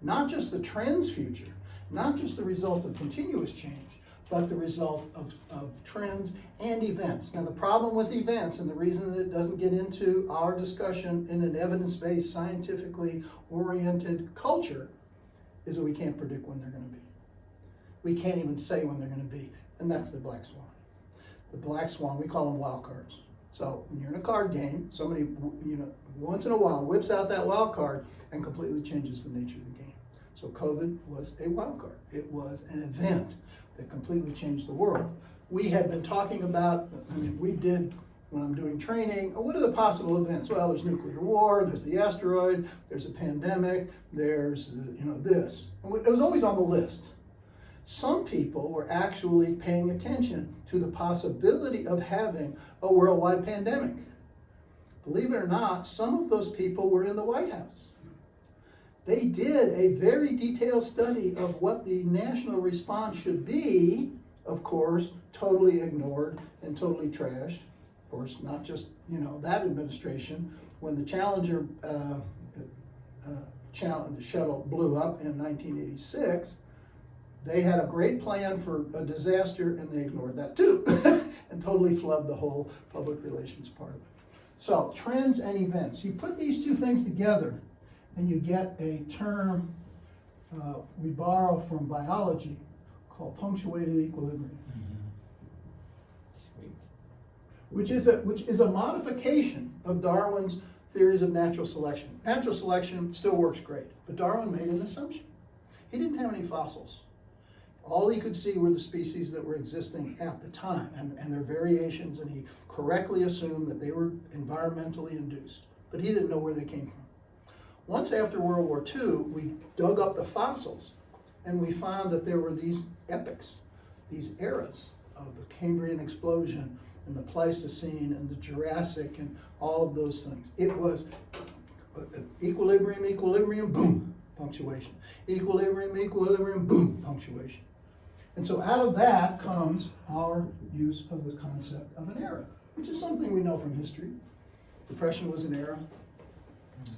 not just the trends future, not just the result of continuous change, but the result of trends and events. Now, the problem with events, and the reason that it doesn't get into our discussion in an evidence-based, scientifically oriented culture, is that we can't predict when they're going to be. We can't even say when they're going to be, and that's the black swan. The black swan, we call them wild cards. So when you're in a card game, somebody, once in a while whips out that wild card and completely changes the nature of the game. So COVID was a wild card. It was an event that completely changed the world. We had been talking about, we did, when I'm doing training, what are the possible events? Well, there's nuclear war, there's the asteroid, there's a pandemic, there's, this. And it was always on the list. some people were actually paying attention to the possibility of having a worldwide pandemic. Believe it or not, some of those people were in the White House. They did a very detailed study of what the national response should be, of course, totally ignored and totally trashed. Of course, not just, that administration. When the Challenger shuttle blew up in 1986, they had a great plan for a disaster, and they ignored that too, and totally flubbed the whole public relations part of it. So, trends and events. You put these two things together, and you get a term we borrow from biology called punctuated equilibrium, Sweet. which is a modification of Darwin's theories of natural selection. Natural selection still works great, but Darwin made an assumption. He didn't have any fossils. All he could see were the species that were existing at the time and their variations, and he correctly assumed that they were environmentally induced, but he didn't know where they came from. Once after World War II, we dug up the fossils, and we found that there were these epochs, these eras of the Cambrian explosion and the Pleistocene and the Jurassic and all of those things. It was equilibrium, equilibrium, boom, punctuation. Equilibrium, equilibrium, boom, punctuation. And so out of that comes our use of the concept of an era, which is something we know from history. Depression was an era.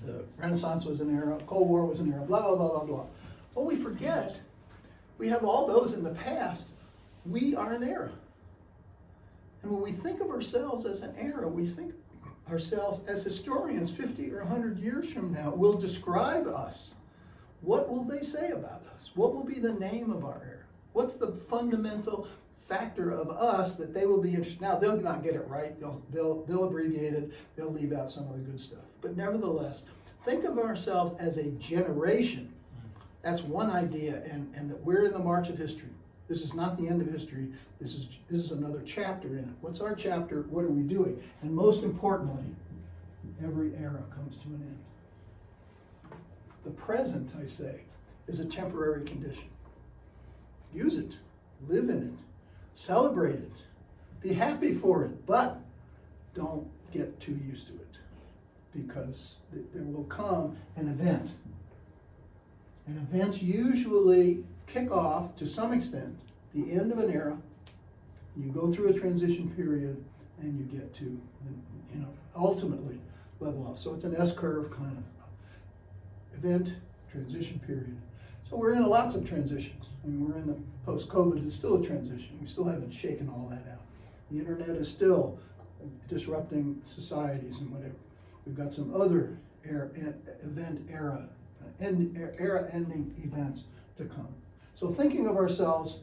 The Renaissance was an era. Cold War was an era. Blah, blah, blah, blah, blah. But we forget, we have all those in the past. We are an era. And when we think of ourselves as an era, we think ourselves as historians 50 or 100 years from now will describe us. What will they say about us? What will be the name of our era? What's the fundamental factor of us that they will be interested? Now, they'll not get it right. They'll abbreviate it. They'll leave out some of the good stuff. But nevertheless, think of ourselves as a generation. That's one idea, and that we're in the march of history. This is not the end of history. This is another chapter in it. What's our chapter? What are we doing? And most importantly, every era comes to an end. The present, I say, is a temporary condition. Use it, live in it, celebrate it, be happy for it, but don't get too used to it, because there will come an event. And events usually kick off, to some extent, the end of an era. You go through a transition period, and you get to, ultimately level off. So it's an S-curve kind of event, transition period. So we're in lots of transitions. I mean, we're in the post-COVID, it's still a transition. We still haven't shaken all that out. The internet is still disrupting societies and whatever. We've got some other era-ending events to come. So thinking of ourselves,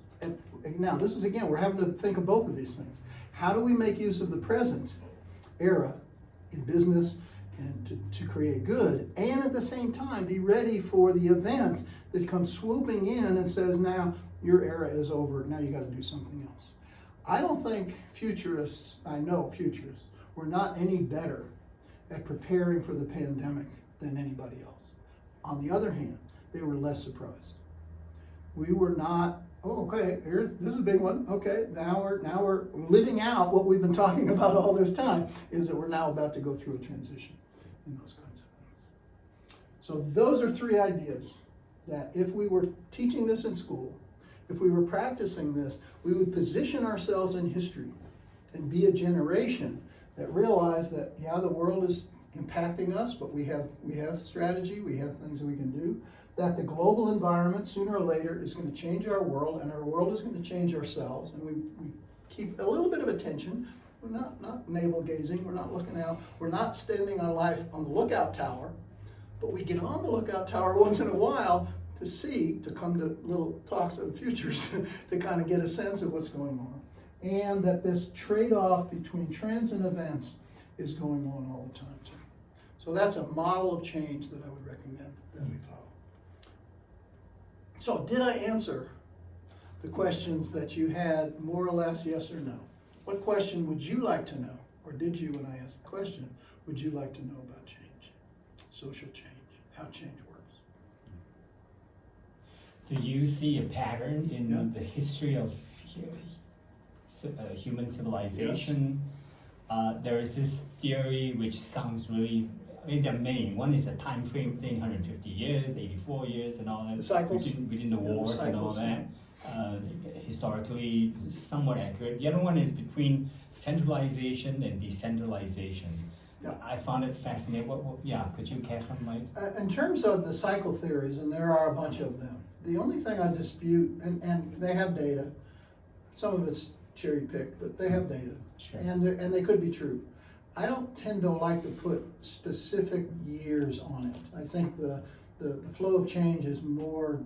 now this is again, we're having to think of both of these things. How do we make use of the present era in business and to create good, and at the same time be ready for the event that comes swooping in and says, now your era is over, now you got to do something else. I don't think futurists, I know futurists, were not any better at preparing for the pandemic than anybody else. On the other hand, they were less surprised. We were not, this is a big one. Okay, now we're living out what we've been talking about all this time, is that we're now about to go through a transition in those kinds of things. So those are three ideas that if we were teaching this in school, if we were practicing this, we would position ourselves in history and be a generation that realized that, yeah, the world is impacting us, but we have strategy, we have things that we can do, that the global environment sooner or later is going to change our world, and our world is going to change ourselves, and we keep a little bit of attention. We're not navel gazing, we're not looking out, we're not standing our life on the lookout tower, but we get on the lookout tower once in a while to come to little talks of futures to kind of get a sense of what's going on. And that this trade-off between trends and events is going on all the time too. So that's a model of change that I would recommend that we follow. So did I answer the questions that you had more or less, yes or no? What question would you like to know? Or did you, when I asked the question, would you like to know about change? Social change, how change works. Do you see a pattern in Yeah. the history of human civilization? There is this theory which sounds really, I mean, there are many. One is a time frame thing, 150 years, 84 years, and all that. The cycles. Within the Yeah, the wars and all cycles, that. Historically, somewhat accurate. The other one is between centralization and decentralization. Yeah. I found it fascinating. Yeah, could you cast some light? In terms of the cycle theories, and there are a bunch of them, the only thing I dispute, and they have data, some of it's cherry picked, but they have data, Sure. and they could be true. I don't tend to like to put specific years on it. I think the flow of change is more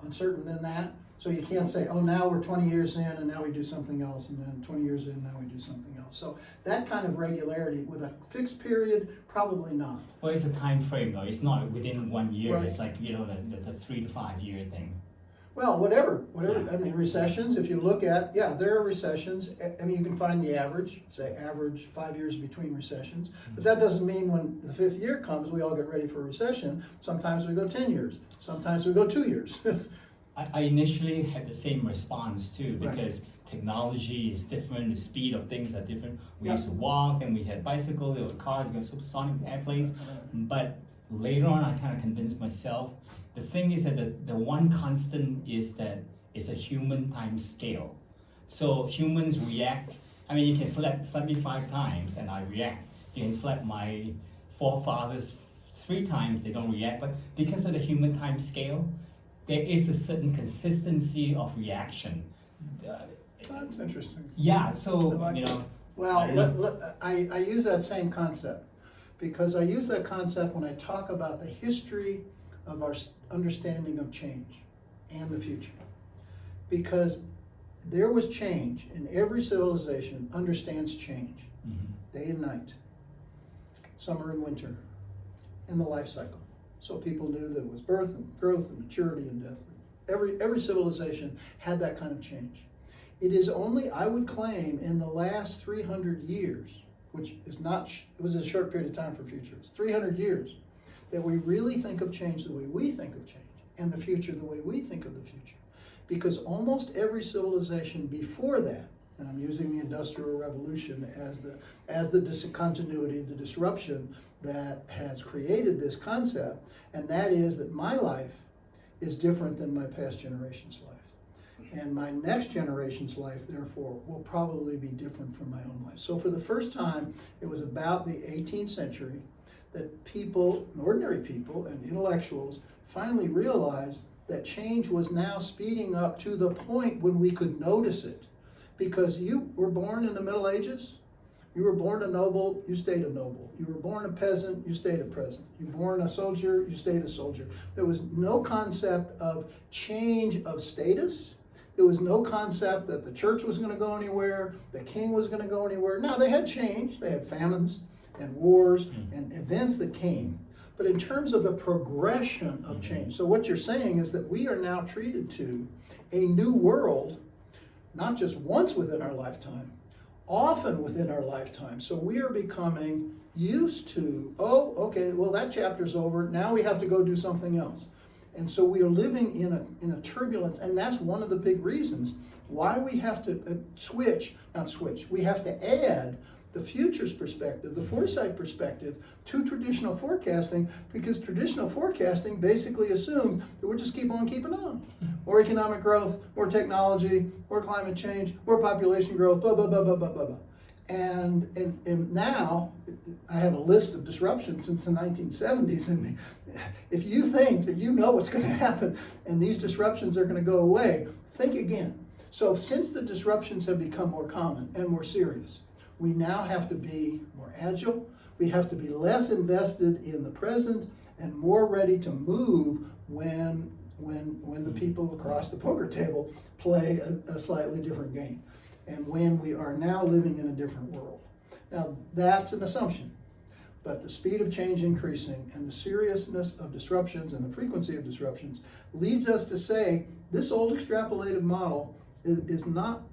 uncertain than that. So you can't say, oh, now we're 20 years in and now we do something else, and then 20 years in, now we do something else. So that kind of regularity with a fixed period, probably not. Well, it's a time frame though. It's not within 1 year. Right. It's like, the 3 to 5 year thing. Well, whatever. Yeah. I mean, recessions, if you look at, yeah, there are recessions. I mean, you can find the average, say average 5 years between recessions. But that doesn't mean when the 5th year comes, we all get ready for a recession. Sometimes we go 10 years. Sometimes we go 2 years. I initially had the same response too, Right. because technology is different, the speed of things are different. We Yeah. used to walk, then we had bicycles, there were cars, there were supersonic airplanes. But later on, I kind of convinced myself, the thing is that the one constant is that it's a human time scale. So humans react, I mean, you can slap me 5 times and I react. You can slap my forefathers 3 times, they don't react. But because of the human time scale, there is a certain consistency of reaction. That's interesting. Yeah, so, I like I Well, don't know. I use that same concept because I use that concept when I talk about the history of our understanding of change and the future. Because there was change, and every civilization understands change, day and night, summer and winter, and the life cycle. So people knew there was birth and growth and maturity and death. Every civilization had that kind of change. It is only, I would claim, in the last 300 years, which is not, it was a short period of time for futurists, 300 years, that we really think of change the way we think of change, and the future the way we think of the future. Because almost every civilization before that, and I'm using the Industrial Revolution as the discontinuity, the disruption that has created this concept, and that is that my life is different than my past generation's life. And my next generation's life, therefore, will probably be different from my own life. So for the first time, it was about the 18th century that people, ordinary people and intellectuals, finally realized that change was now speeding up to the point when we could notice it. Because you were born in the Middle Ages, you were born a noble, you stayed a noble. You were born a peasant, you stayed a peasant. You were born a soldier, you stayed a soldier. There was no concept of change of status. There was no concept that the church was going to go anywhere, the king was going to go anywhere. Now, they had change. They had famines and wars and events that came. But in terms of the progression of change, so what you're saying is that we are now treated to a new world, not just once within our lifetime, often within our lifetime. So we are becoming used to, oh, okay, well, that chapter's over. Now we have to go do something else. And so we are living in a turbulence, and that's one of the big reasons why we have to we have to add the futures perspective, the foresight perspective, to traditional forecasting, because traditional forecasting basically assumes that we'll just keep on keeping on. More economic growth, more technology, more climate change, more population growth, blah, blah, blah, blah, blah, blah, blah. And now, I have a list of disruptions since the 1970s, and if you think that you know what's going to happen and these disruptions are going to go away, think again. So since the disruptions have become more common and more serious, we now have to be more agile, we have to be less invested in the present and more ready to move when the people across the poker table play a slightly different game, and when we are now living in a different world. Now, that's an assumption, but the speed of change increasing and the seriousness of disruptions and the frequency of disruptions leads us to say this old extrapolated model is not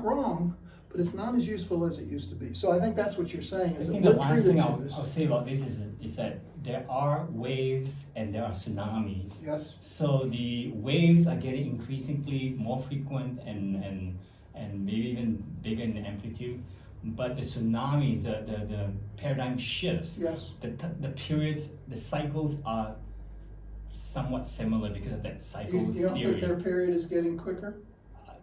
wrong, but it's not as useful as it used to be. So I think that's what you're saying, I is that think the we're last treated thing to I'll this. say about this is that there are waves and there are tsunamis. Yes. So the waves are getting increasingly more frequent and maybe even bigger in amplitude. But the tsunamis, the paradigm shifts. Yes. The periods, the cycles are somewhat similar because of that You cycles don't theory. think their period is getting quicker?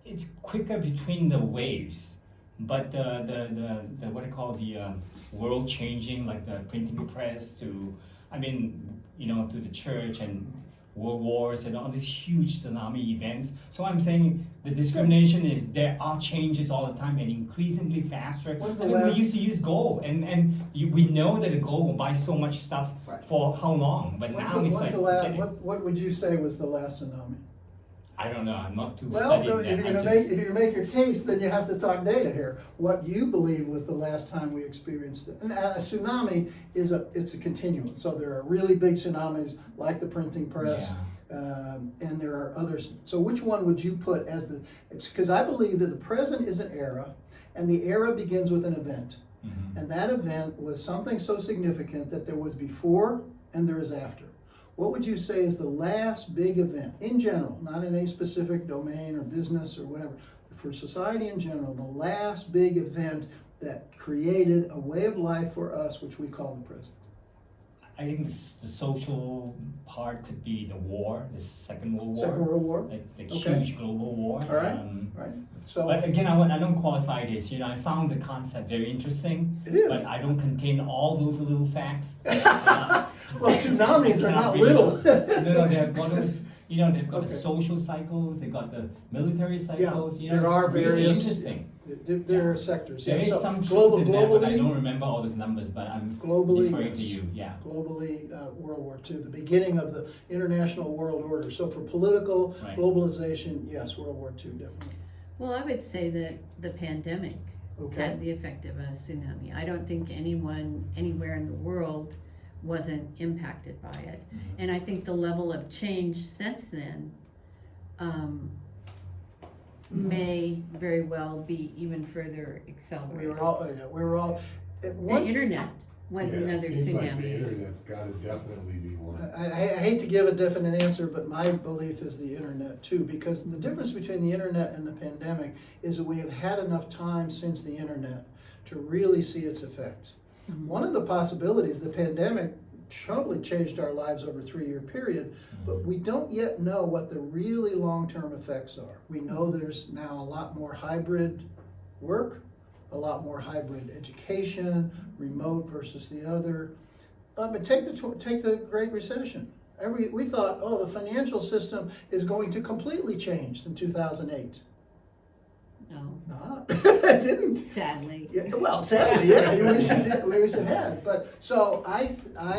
It's quicker between the waves, but the what I call the world changing, like the printing press to, I mean, to the church and world wars and all these huge tsunami events. So I'm saying the discrimination is there are changes all the time and increasingly faster. When's the I mean, last- we used to use gold, and we know that the gold will buy so much stuff Right. for how long, but now it's like forget it. What would you say was the last tsunami? I don't know. I'm not too Well, studied if that. you're if you're gonna make your case, then you have to talk data here. What you believe was the last time we experienced it. And a tsunami it's a continuum. So there are really big tsunamis like the printing press. And there are others. So which one would you put as it's because I believe that the present is an era, and the era begins with an event. Mhm. And that event was something so significant that there was before and there is after. What would you say is the last big event in general, not in any specific domain or business or whatever, for society in general, the last big event that created a way of life for us, which we call the present? I think the social part could be the war, the Second World War. Second World War? Like the Okay. huge global war. All right. Right. So But again, I don't qualify this. I found the concept very interesting. It is. But I don't contain all those little facts. well, tsunamis are Cannot not be- little. No, they have got those. They've got the Okay. social cycles. They got the military cycles. there it's are really various- interesting. There are sectors. There yeah. is So some truth in that, but I globally- don't remember all those numbers. But I'm Globally, referring yes. to you. Yeah. Globally, World War II, the beginning of the international world order. So for political Right. globalization, yes, World War II definitely. Well, I would say that the pandemic Okay. had the effect of a tsunami. I don't think anyone anywhere in the world wasn't impacted by it. And I think the level of change since then may very well be even further accelerated. We were all. The internet was Yeah, another it seems like the tsunami. internet's gotta definitely be one. I hate to give a definite answer, but my belief is the internet too, because the difference between the internet and the pandemic is that we have had enough time since the internet to really see its effects. One of the possibilities, the pandemic totally changed our lives over a 3-year period, but we don't yet know what the really long-term effects are. We know there's now a lot more hybrid work, a lot more hybrid education, remote versus the other. But take the Great Recession. We thought, the financial system is going to completely change in 2008. No, Not, it didn't. sadly. Yeah, well, sadly, yeah, we wish it had. But so I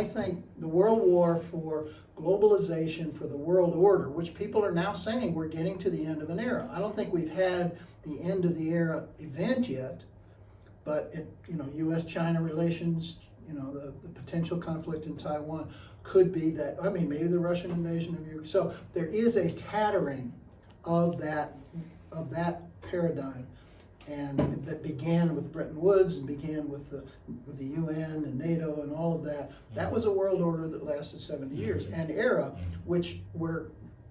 think the World War for globalization, for the world order, which people are now saying we're getting to the end of an era. I don't think we've had the end of the era event yet, but U.S.-China relations, the potential conflict in Taiwan could be that. I mean, maybe the Russian invasion of Ukraine. So there is a tattering of that paradigm, and that began with Bretton Woods and began with the UN and NATO and all of that. That was a world order that lasted 70 years, an era which we're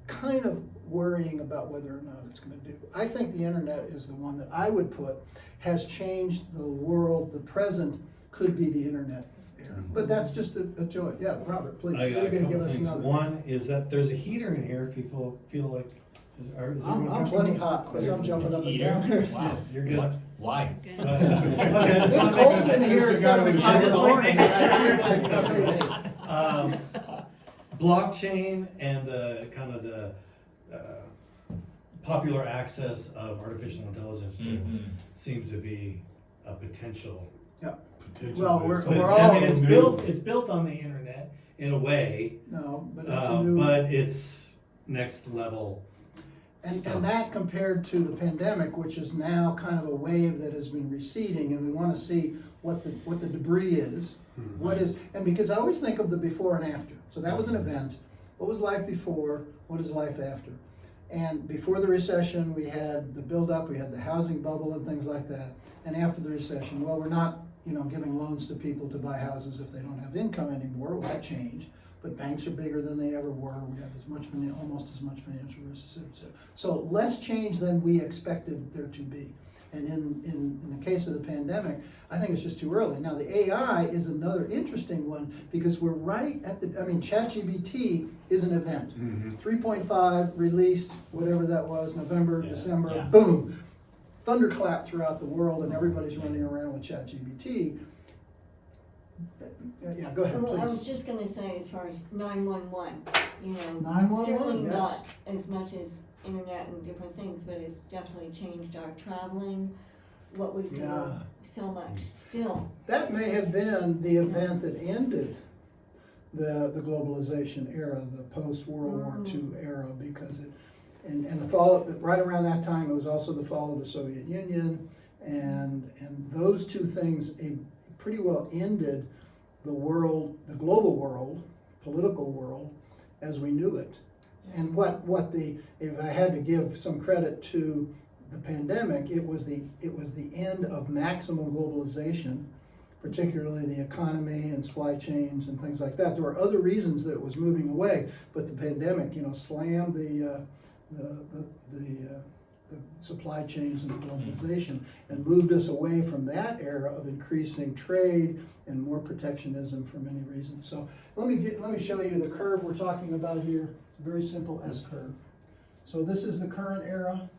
kind of worrying about whether or not it's going to do. I think the internet is the one that I would put has changed the world. The present could be the internet era, but that's just a joy. Yeah, Robert, please. I got You're a going to couple give us things. another. One is that there's a heater in here if people feel like, is everyone I'm plenty comfortable? hot because I'm jumping It's up and eater. down here. Wow. You're good. What? Why? Okay. Okay, I just It's wanna make cold sure- in here at 7 o'clock in the morning. Blockchain and the kind of the popular access of artificial intelligence tools Mhm. seems to be a potential. Potential, Well, but we're- so- we're I all- mean, so it's new. built on the internet in a way, No, but it's a new. but it's next level stuff. And that compared to the pandemic, which is now kind of a wave that has been receding, and we want to see what the debris is. Mhm. What is, and because I always think of the before and after. So that was an event. What was life before? What is life after? And before the recession, we had the buildup, we had the housing bubble and things like that. And after the recession, well, we're not giving loans to people to buy houses if they don't have income anymore. Well, that changed. But banks are bigger than they ever were. We have almost as much financial risk. So less change than we expected there to be. And in the case of the pandemic, I think it's just too early. Now, the AI is another interesting one because we're right at ChatGPT is an event. 3.5 released, whatever that was, November, Yeah. December, Yeah. boom. Thunderclap throughout the world, and everybody's running around with ChatGPT. Yeah, go ahead, Well, I was please. just gonna say, as far as 911, 911, certainly yes. not as much as internet and different things, but it's definitely changed our traveling, what we do, Yeah. so much, still. That may have been the event that ended the globalization era, the post-World War II era, because and the fall, right around that time, it was also the fall of the Soviet Union, and those two things pretty well ended the world, the global world, political world, as we knew it. And if I had to give some credit to the pandemic, it was the end of maximum globalization, particularly the economy and supply chains and things like that. There were other reasons that it was moving away, but the pandemic, slammed the supply chains and the globalization and moved us away from that era of increasing trade and more protectionism for many reasons. So let me show you the curve we're talking about here. It's a very simple S curve. So this is the current era.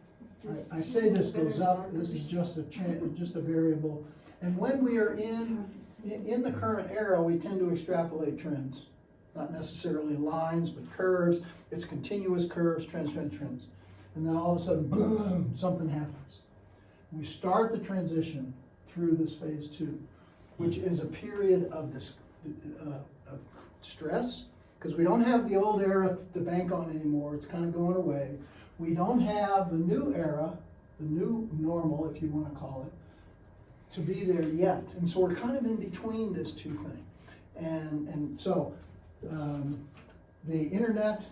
I say this goes up. This is just a variable. And when we are in the current era, we tend to extrapolate trends, not necessarily lines, but curves. It's continuous curves, trends. And then all of a sudden, boom, something happens. We start the transition through this phase 2, which is a period of stress, because we don't have the old era to bank on anymore. It's kind of going away. We don't have the new era, the new normal, if you want to call it, to be there yet. And so we're kind of in between this two things. And so the internet,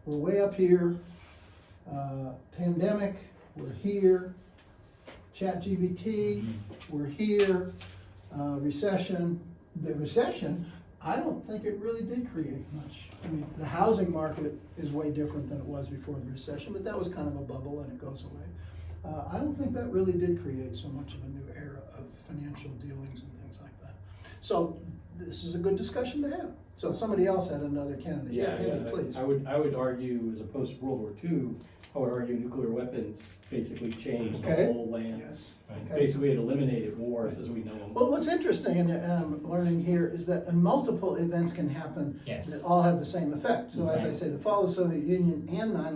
we're way up here. Pandemic, we're here. ChatGPT, we're here. Recession, the recession, I don't think it really did create much. I mean, the housing market is way different than it was before the recession, but that was kind of a bubble and it goes away. I don't think that really did create so much of a new era of financial dealings and things like that. So this is a good discussion to have. So somebody else had another candidate. Yeah, Andy, please. I would argue, as opposed to World War II, I would argue nuclear weapons basically changed the Okay. whole land. Yes. Right. Okay. Basically, it eliminated wars as we know them. Well, what's interesting, and I'm learning here, is that multiple events can happen Yes. that all have the same effect. So as I Right. say, the fall of the Soviet Union and not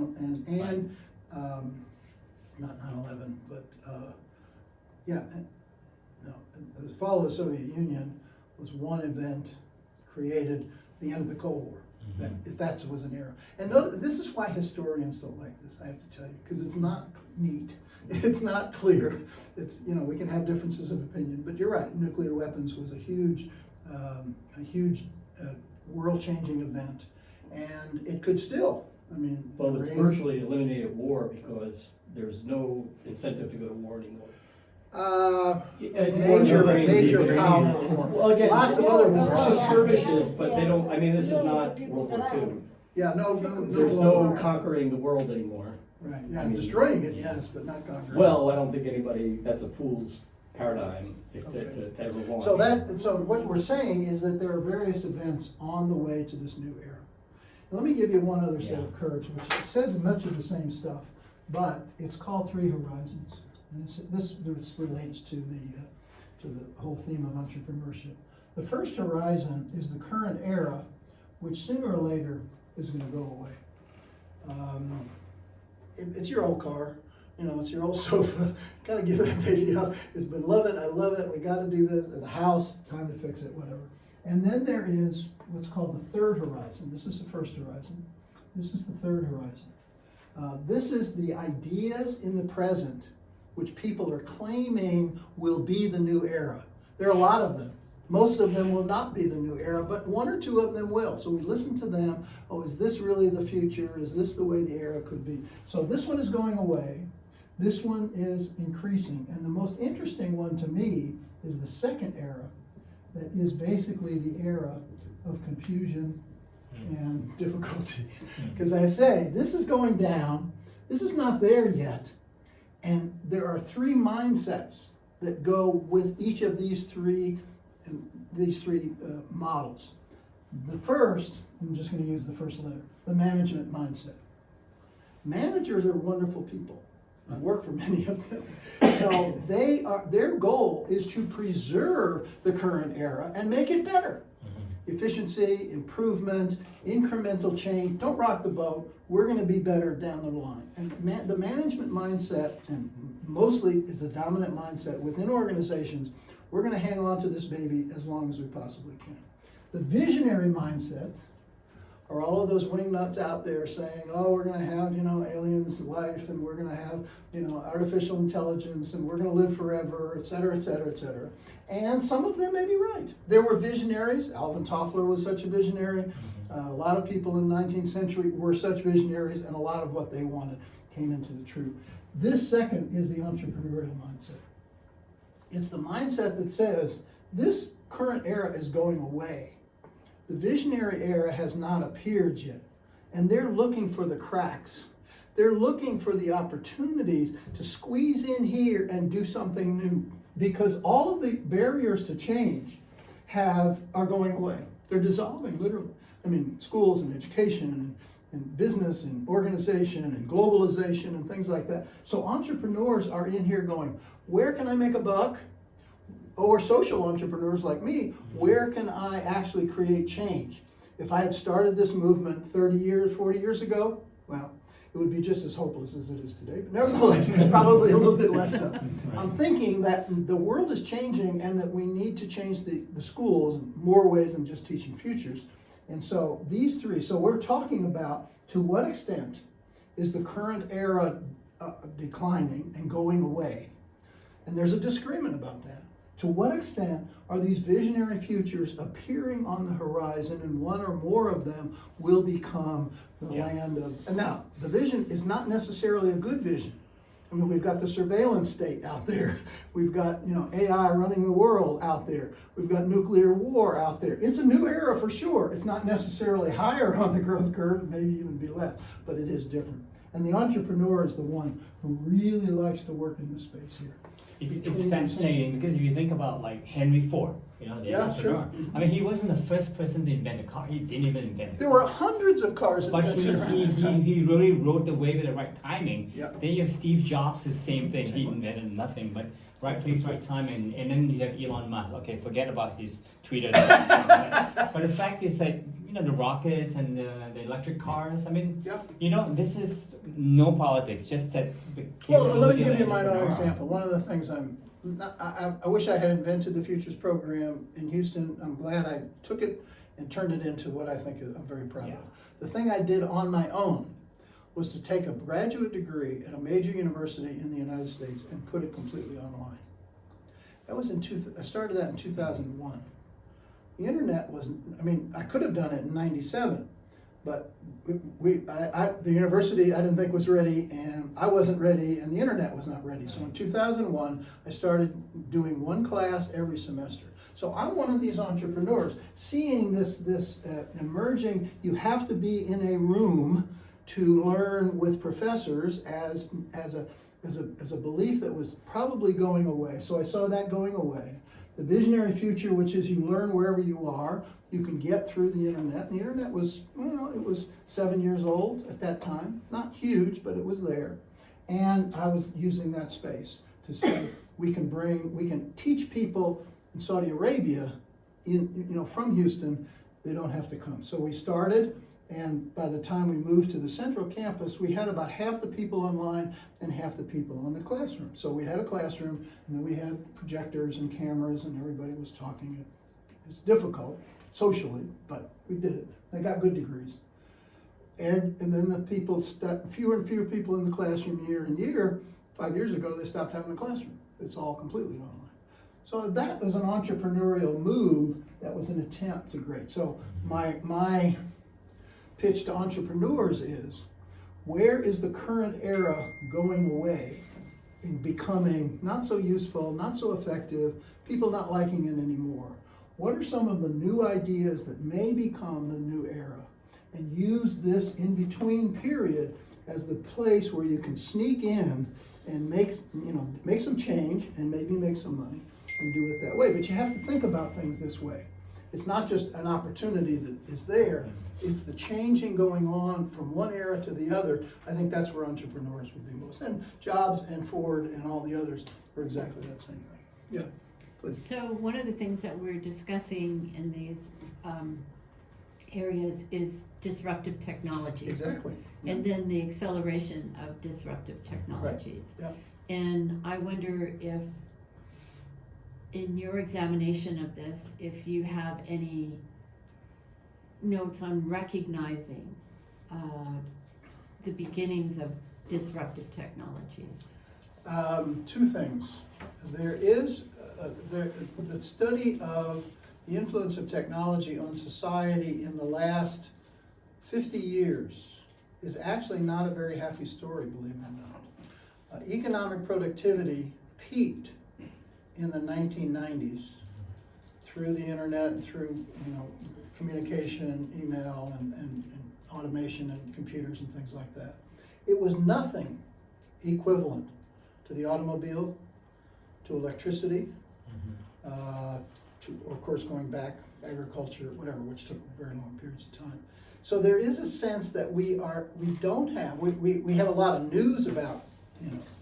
9/11, but the fall of the Soviet Union was one event created the end of the Cold War. That, if that was an era. And this is why historians don't like this, I have to tell you, because it's not neat. It's not clear. It's, we can have differences of opinion, but you're right, nuclear weapons was a huge world-changing event, and it could still, Well, it's virtually eliminated war because there's no incentive to go to war anymore. Major power war. Well, again, Lots of other wars. It's skirmishes, but they don't, this is not World War II. Yeah, no, There's no conquering the world anymore. Right, yeah, I mean, destroying it, yes, but not conquering. Well, I don't think that's a fool's paradigm to ever want. So what we're saying is that there are various events on the way to this new era. Let me give you one other set of curves, which says much of the same stuff, but it's called Three Horizons. And this relates to the whole theme of entrepreneurship. The first horizon is the current era, which sooner or later is going to go away. It's your old car, it's your old sofa. Gotta give that baby up. It's been I love it. We got to do this. The house, time to fix it, whatever. And then there is what's called the third horizon. This is the first horizon. This is the third horizon. This is the ideas in the present which people are claiming will be the new era. There are a lot of them. Most of them will not be the new era, but one or two of them will. So we listen to them. Oh, is this really the future? Is this the way the era could be? So this one is going away. This one is increasing. And the most interesting one to me is the second era that is basically the era of confusion and difficulty. Because I say, this is going down, this is not there yet, and there are three mindsets that go with each of these three models. The first, I'm just going to use the first letter, the management mindset. Managers are wonderful people. I work for many of them. So their goal is to preserve the current era and make it better. Efficiency, improvement, incremental change. Don't rock the boat. We're going to be better down the line. And the management mindset, and mostly is the dominant mindset within organizations, we're going to hang on to this baby as long as we possibly can. The visionary mindset are all of those wingnuts out there saying, oh, we're going to have, aliens life, and we're going to have, artificial intelligence, and we're going to live forever, et cetera, et cetera, et cetera. And some of them may be right. There were visionaries. Alvin Toffler was such a visionary. A lot of people in the 19th century were such visionaries, and a lot of what they wanted came into the truth. This second is the entrepreneurial mindset. It's the mindset that says, this current era is going away. The visionary era has not appeared yet, and they're looking for the cracks. They're looking for the opportunities to squeeze in here and do something new, because all of the barriers to change are going away. They're dissolving, literally. I mean, schools and education and business and organization and globalization and things like that. So entrepreneurs are in here going, where can I make a buck? Or social entrepreneurs like me, where can I actually create change? If I had started this movement 30 years, 40 years ago, well, it would be just as hopeless as it is today. But nevertheless, probably a little bit less so. Right. I'm thinking that the world is changing and that we need to change the schools in more ways than just teaching futures. And so these three, so we're talking about to what extent is the current era declining and going away? And there's a disagreement about that. To what extent are these visionary futures appearing on the horizon, and one or more of them will become the land of... And now, the vision is not necessarily a good vision. I mean, we've got the surveillance state out there. We've got, AI running the world out there. We've got nuclear war out there. It's a new era for sure. It's not necessarily higher on the growth curve, maybe even be less, but it is different. And the entrepreneur is the one who really likes to work in this space here. It's fascinating because if you think about like Henry Ford, the entrepreneur. Sure. I mean, he wasn't the first person to invent a car. He didn't even invent a There car. were hundreds of cars But invented around that time. he really rode the wave at the right timing. Yep. Then you have Steve Jobs, the same thing. He invented nothing, but right place, right time. And then you have Elon Musk. Okay, forget about his Twitter. But the fact is that, the rockets and the electric cars, I mean, Yep. this is no politics, just that the Well, let me capability of give you an my own entrepreneur. example. One of the things I wish I had invented the Futures program in Houston. I'm glad I took it and turned it into what I think I'm very proud of. The thing I did on my own was to take a graduate degree at a major university in the United States and put it completely online. That was I started that in 2001. The internet wasn't, I could have done it in 97, but the university I didn't think was ready, and I wasn't ready, and the internet was not ready. So in 2001, I started doing one class every semester. So I'm one of these entrepreneurs, seeing this emerging. You have to be in a room to learn with professors as a belief that was probably going away. So I saw that going away. The visionary future, which is you learn wherever you are, you can get through the internet. And the internet was, it was 7 years old at that time. Not huge, but it was there. And I was using that space to say we can teach people in Saudi Arabia, from Houston, they don't have to come. So we started, and by the time we moved to the central campus, we had about half the people online and half the people in the classroom. So we had a classroom, and then we had projectors and cameras, and everybody was talking. It's difficult socially, but we did it. They got good degrees. And then the people, fewer and fewer people in the classroom year and year. 5 years ago, they stopped having a classroom. It's all completely online. So that was an entrepreneurial move. That was an attempt to grade. So my pitch to entrepreneurs is, where is the current era going away and becoming not so useful, not so effective? people not liking it anymore? What are some of the new ideas that may become the new era? And use this in-between period as the place where you can sneak in and make some change and maybe make some money and do it that way. But you have to think about things this way. It's not just an opportunity that is there, it's the changing going on from one era to the other. I think that's where entrepreneurs would be most. And Jobs and Ford and all the others are exactly that same thing. Yeah, please. So one of the things that we're discussing in these areas is disruptive technologies. Exactly. And then the acceleration of disruptive technologies. Yeah. And I wonder if, in your examination of this, if you have any notes on recognizing the beginnings of disruptive technologies. Two things. There is the study of the influence of technology on society in the last 50 years is actually not a very happy story, believe it or not. Economic productivity peaked in the 1990s through the internet and through communication, email, and automation and computers and things like that. It was nothing equivalent to the automobile, to electricity, to, of course, going back, agriculture, whatever, which took very long periods of time. So there is a sense that we don't have, we have a lot of news about,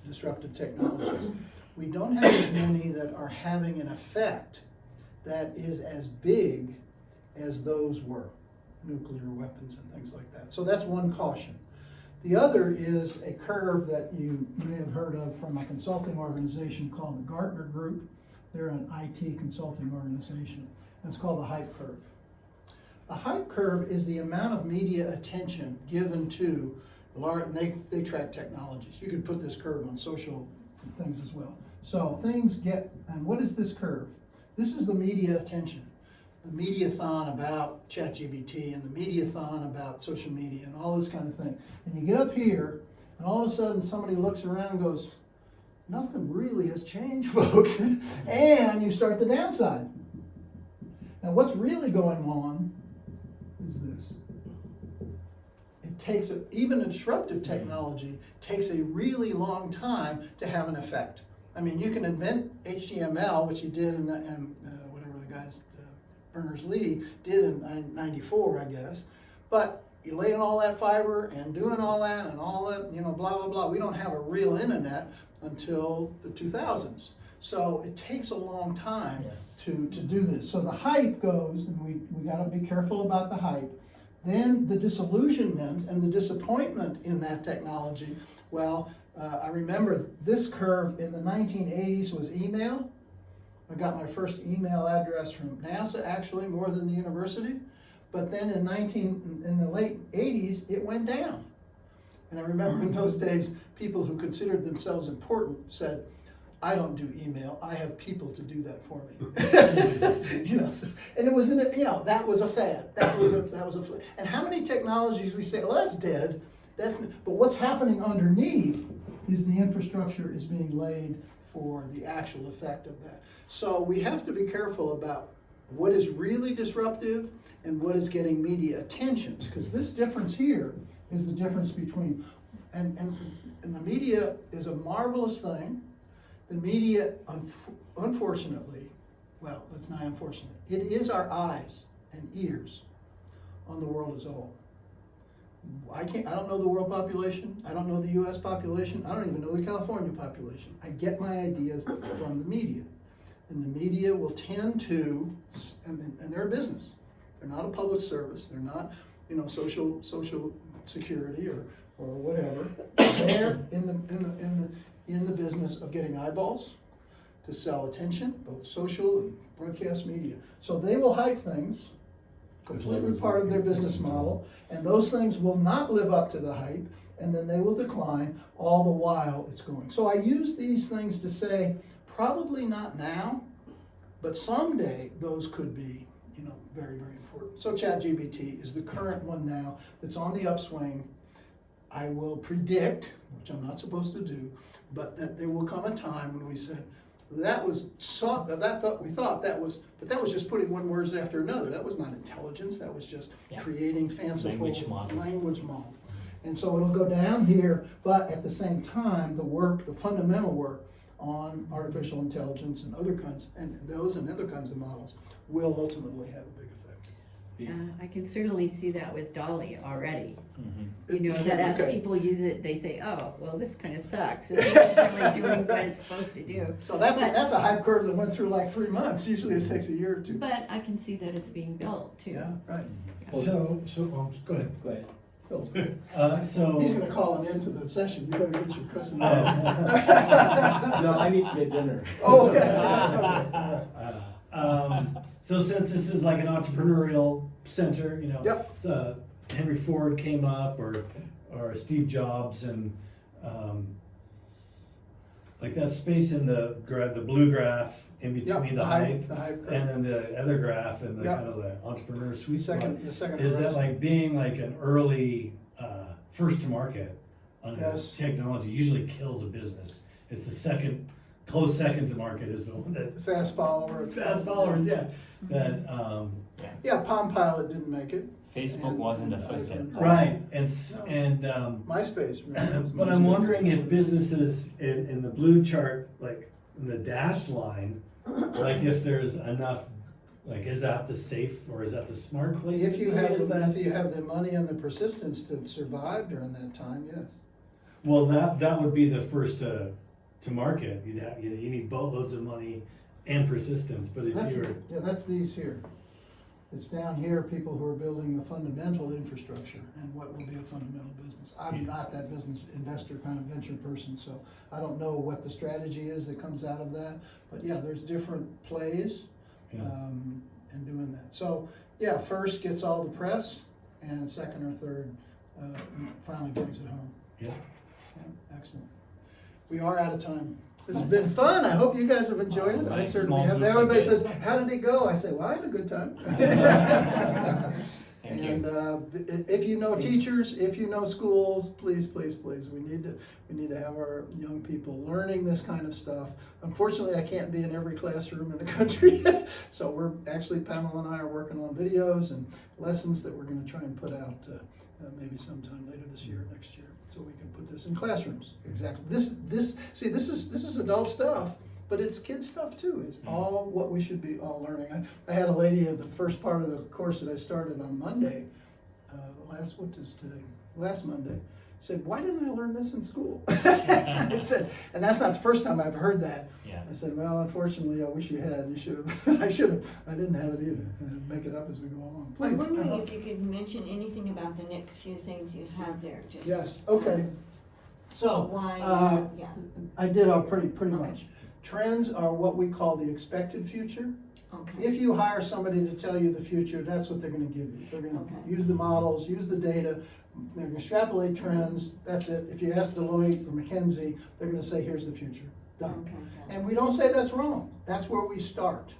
disruptive technologies. We don't have as many that are having an effect that is as big as those were, nuclear weapons and things like that. So that's one caution. The other is a curve that you may have heard of from a consulting organization called the Gartner Group. They're an IT consulting organization. And it's called the hype curve. A hype curve is the amount of media attention given to large, and they track technologies. You could put this curve on social things as well. So things get, and what is this curve? This is the media attention. The mediathon about ChatGPT and the mediathon about social media and all this kind of thing. And you get up here, and all of a sudden somebody looks around and goes, nothing really has changed, folks. And you start the downside. Now what's really going on is this. It takes, even a disruptive technology takes a really long time to have an effect. I mean, you can invent HTML, which he did in whatever the guy's, Berners-Lee did in 94, I guess. But you lay in all that fiber and doing all that and all that, blah, blah, blah. We don't have a real internet until the 2000s. So it takes a long time to do this. So the hype goes, and we got to be careful about the hype. Then the disillusionment and the disappointment in that technology. Well, I remember this curve in the 1980s was email. I got my first email address from NASA, actually, more than the university. But then in the late 80s, it went down. And I remember in those days, people who considered themselves important said, I don't do email, I have people to do that for me. And it was that was a fad. That was a fad. And how many technologies we say, well, that's dead. But what's happening underneath is the infrastructure is being laid for the actual effect of that. So we have to be careful about what is really disruptive and what is getting media attention, because this difference here is the difference between, and the media is a marvelous thing. The media, unfortunately, well, it's not unfortunate, it is our eyes and ears on the world as a whole. I don't know the world population, I don't know the US population, I don't even know the California population. I get my ideas from the media. And the media will tend to, and they're a business. They're not a public service, they're not, social security or whatever. They're in the business of getting eyeballs to sell attention, both social and broadcast media. So they will hype things, completely part of their business model, and those things will not live up to the hype, and then they will decline all the while it's going. So I use these things to say, probably not now, but someday those could be, very, very important. So ChatGPT is the current one now that's on the upswing. I will predict, which I'm not supposed to do, but that there will come a time when we said, that was we thought that was, but that was just putting one word after another. That was not intelligence. That was just Yeah. creating fanciful Language model. And so it'll go down here, but at the same time, the fundamental work on artificial intelligence and other kinds, and those and other kinds of models will ultimately have a big effect. I can certainly see that with Dolly already. Mm-hmm. You know, that as Okay. people use it, they say, oh, well, this kind of sucks. This isn't really doing what it's supposed to do. So that's But- a hype curve that went through like 3 months. Usually it takes a year or two. But I can see that it's being built too. Yeah, right. So, go ahead. Go ahead. So. He's gonna call him into the session. You better get your cousin. No, I need to get dinner. Oh, that's right. Okay. So since this is like an entrepreneurial center, you know. Yep. Henry Ford came up, or Steve Jobs, and like that space in the blue graph in between Yep, the hype, the hype curve. and then the other graph and the Yep. kind of the entrepreneur sweet spot. The second Is that horizon. like being like an early first to market on a Yes. technology usually kills a business. It's the second, close second to market is the one that Fast follower. fast followers, yeah. That Yeah, Palm Pilot didn't make it. Facebook And- wasn't the and first iPhone. step. right, and MySpace. Remember, was but I'm MySpace. wondering if businesses in the blue chart, like in the dashed line, like if there's enough, like is that the safe or is that the smart place? If to you be? have Is that- if you have the money and the persistence to survive during that time, yes. Well, that would be the first to market. You need boatloads of money and persistence. But if That's these here. It's down here, people who are building the fundamental infrastructure and what will be a fundamental business. I'm not that business investor kind of venture person, so I don't know what the strategy is that comes out of that. But yeah, there's different plays Yeah. in doing that. So yeah, first gets all the press, and second or third finally brings it home. Yeah. Yeah, excellent. We are out of time. This has been fun. I hope you guys have enjoyed it. I Nice. certainly Small have. groups are Everybody good. says, "How did it go?" I say, "Well, I had a good time." Thank And you. if you know teachers, if you know schools, please, please, please, we need to have our young people learning this kind of stuff. Unfortunately, I can't be in every classroom in the country, so we're actually, Pamela and I are working on videos and lessons that we're going to try and put out maybe sometime later this year, next year, so we can put this in classrooms. Exactly. This is adult stuff. But it's kid stuff too. It's all what we should be all learning. I had a lady at the first part of the course that I started on Monday, last Monday, said, "Why didn't I learn this in school?" I said, and that's not the first time I've heard that. Yeah. I said, "Well, unfortunately, I wish you had. You should have." I should have. I didn't have it either. Make it up as we go along. I'm Please. wondering if you could mention anything about the next few things you have there, just. Yes. Okay. So Why, yeah. I did pretty Okay. much. Trends are what we call the expected future. Okay. If you hire somebody to tell you the future, that's what they're gonna give you. They're gonna Okay. use the models, use the data, they're gonna extrapolate trends, that's it. If you ask Deloitte or McKinsey, they're gonna say, here's the future, done. Okay. And we don't say that's wrong, that's where we start.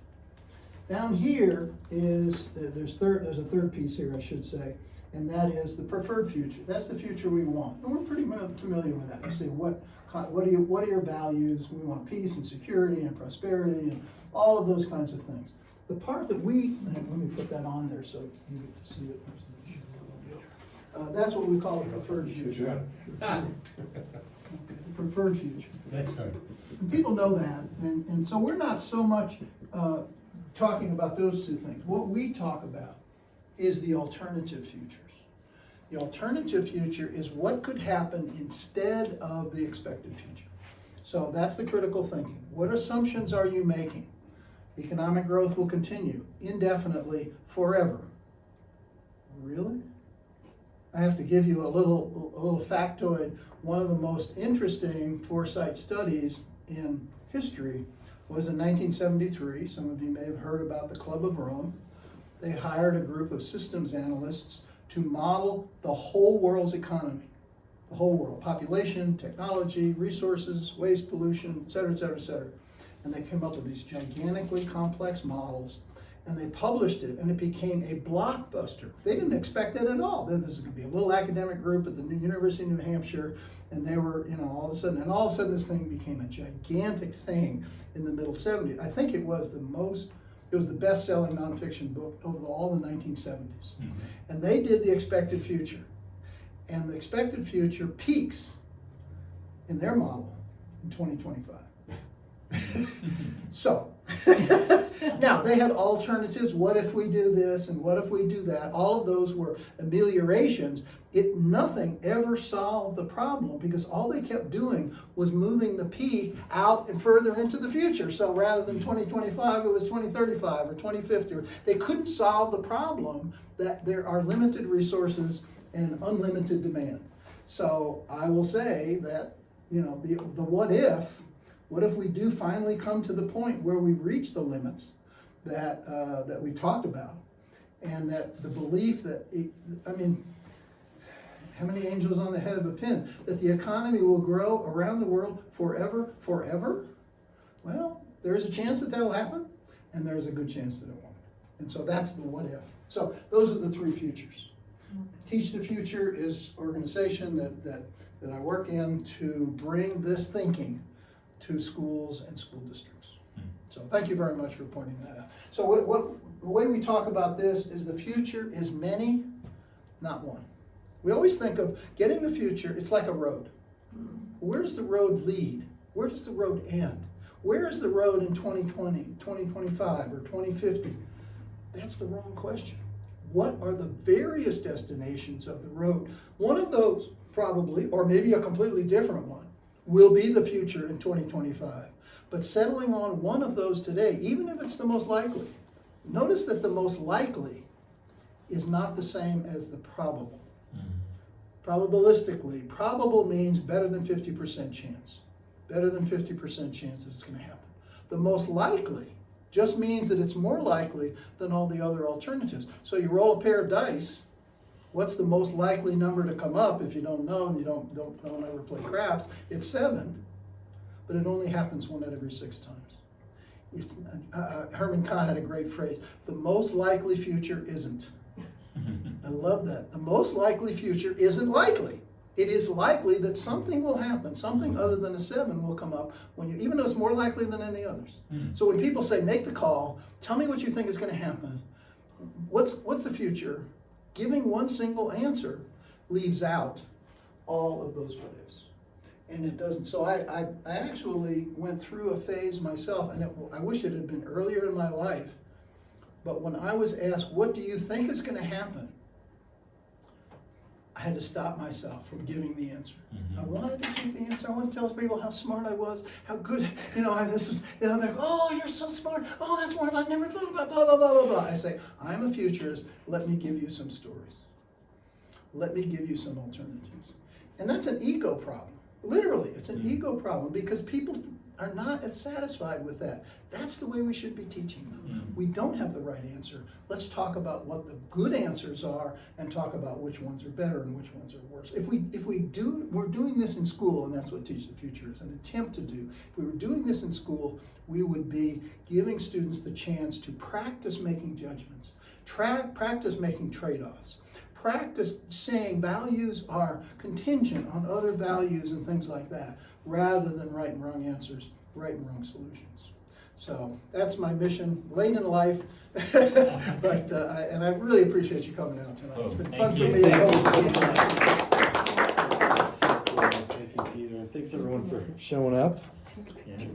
Down here is, there's a third piece here, I should say, and that is the preferred future. That's the future we want. And we're pretty familiar with that. We say, what are your values? We want peace and security and prosperity and all of those kinds of things. The part that let me put that on there so you get to see it. That's what we call the preferred future. The preferred future. Next time. And people know that, and so we're not so much talking about those two things. What we talk about is the alternative futures. The alternative future is what could happen instead of the expected future. So that's the critical thinking. What assumptions are you making? Economic growth will continue indefinitely forever. Really? I have to give you a little factoid. One of the most interesting Foresight studies in history was in 1973. Some of you may have heard about the Club of Rome. They hired a group of systems analysts to model the whole world's economy, the whole world, population, technology, resources, waste, pollution, et cetera, et cetera, et cetera. And they came up with these gigantically complex models. and they published it, and it became a blockbuster. They didn't expect it at all. This is going to be a little academic group at the University of New Hampshire, and they were, all of a sudden this thing became a gigantic thing in the middle 70s. I think it was the best-selling nonfiction book of all the 1970s. And they did The Expected Future. And The Expected Future peaks in their model in 2025. So, now they had alternatives. What if we do this and what if we do that? All of those were ameliorations. Nothing ever solved the problem because all they kept doing was moving the peak out and further into the future. So rather than 2025, it was 2035 or 2050. They couldn't solve the problem that there are limited resources and unlimited demand. So I will say that, the what if we do finally come to the point where we reach the limits that we talked about, and that the belief that, how many angels on the head of a pin, that the economy will grow around the world forever? Well, there is a chance that that'll happen, and there's a good chance that it won't. And so that's the what if. So those are the three futures. Teach the Future is an organization that I work in to bring this thinking to schools and school districts. So thank you very much for pointing that out. So the way we talk about this is the future is many, not one. We always think of getting the future, it's like a road. Where does the road lead? Where does the road end? Where is the road in 2020, 2025, or 2050? That's the wrong question. What are the various destinations of the road? One of those probably, or maybe a completely different one, will be the future in 2025. But settling on one of those today, even if it's the most likely, notice that the most likely is not the same as the probable. Probabilistically, probable means better than 50% chance. Better than 50% chance that it's going to happen. The most likely just means that it's more likely than all the other alternatives. So you roll a pair of dice, what's the most likely number to come up if you don't know and you don't ever play craps? It's 7, but it only happens 1 out of every 6 times. Herman Kahn had a great phrase, the most likely future isn't. I love that. The most likely future isn't likely. It is likely that something will happen, something other than a 7 will come up, even though it's more likely than any others. So when people say, make the call, tell me what you think is going to happen, what's the future? Giving one single answer leaves out all of those what ifs. And it doesn't. So I actually went through a phase myself, and I wish it had been earlier in my life, but when I was asked, what do you think is going to happen? I had to stop myself from giving the answer. I wanted to give the answer. I wanted to tell people how smart I was, how good, and this was, they're like, oh, you're so smart. Oh, that's wonderful. I never thought about blah, blah, blah, blah, blah. I say, I'm a futurist. Let me give you some stories. Let me give you some alternatives. And that's an ego problem. Literally, it's an ego problem because people are not as satisfied with that. That's the way we should be teaching them. We don't have the right answer. Let's talk about what the good answers are and talk about which ones are better and which ones are worse. We're doing this in school, and that's what Teach the Future is, an attempt to do. If we were doing this in school, we would be giving students the chance to practice making judgments, practice making trade-offs, practice saying values are contingent on other values and things like that, rather than right and wrong answers, right and wrong solutions. So that's my mission, late in life, but and I really appreciate you coming out tonight. It's been fun for me. Thank you, Peter. And thanks everyone for showing up. Yeah.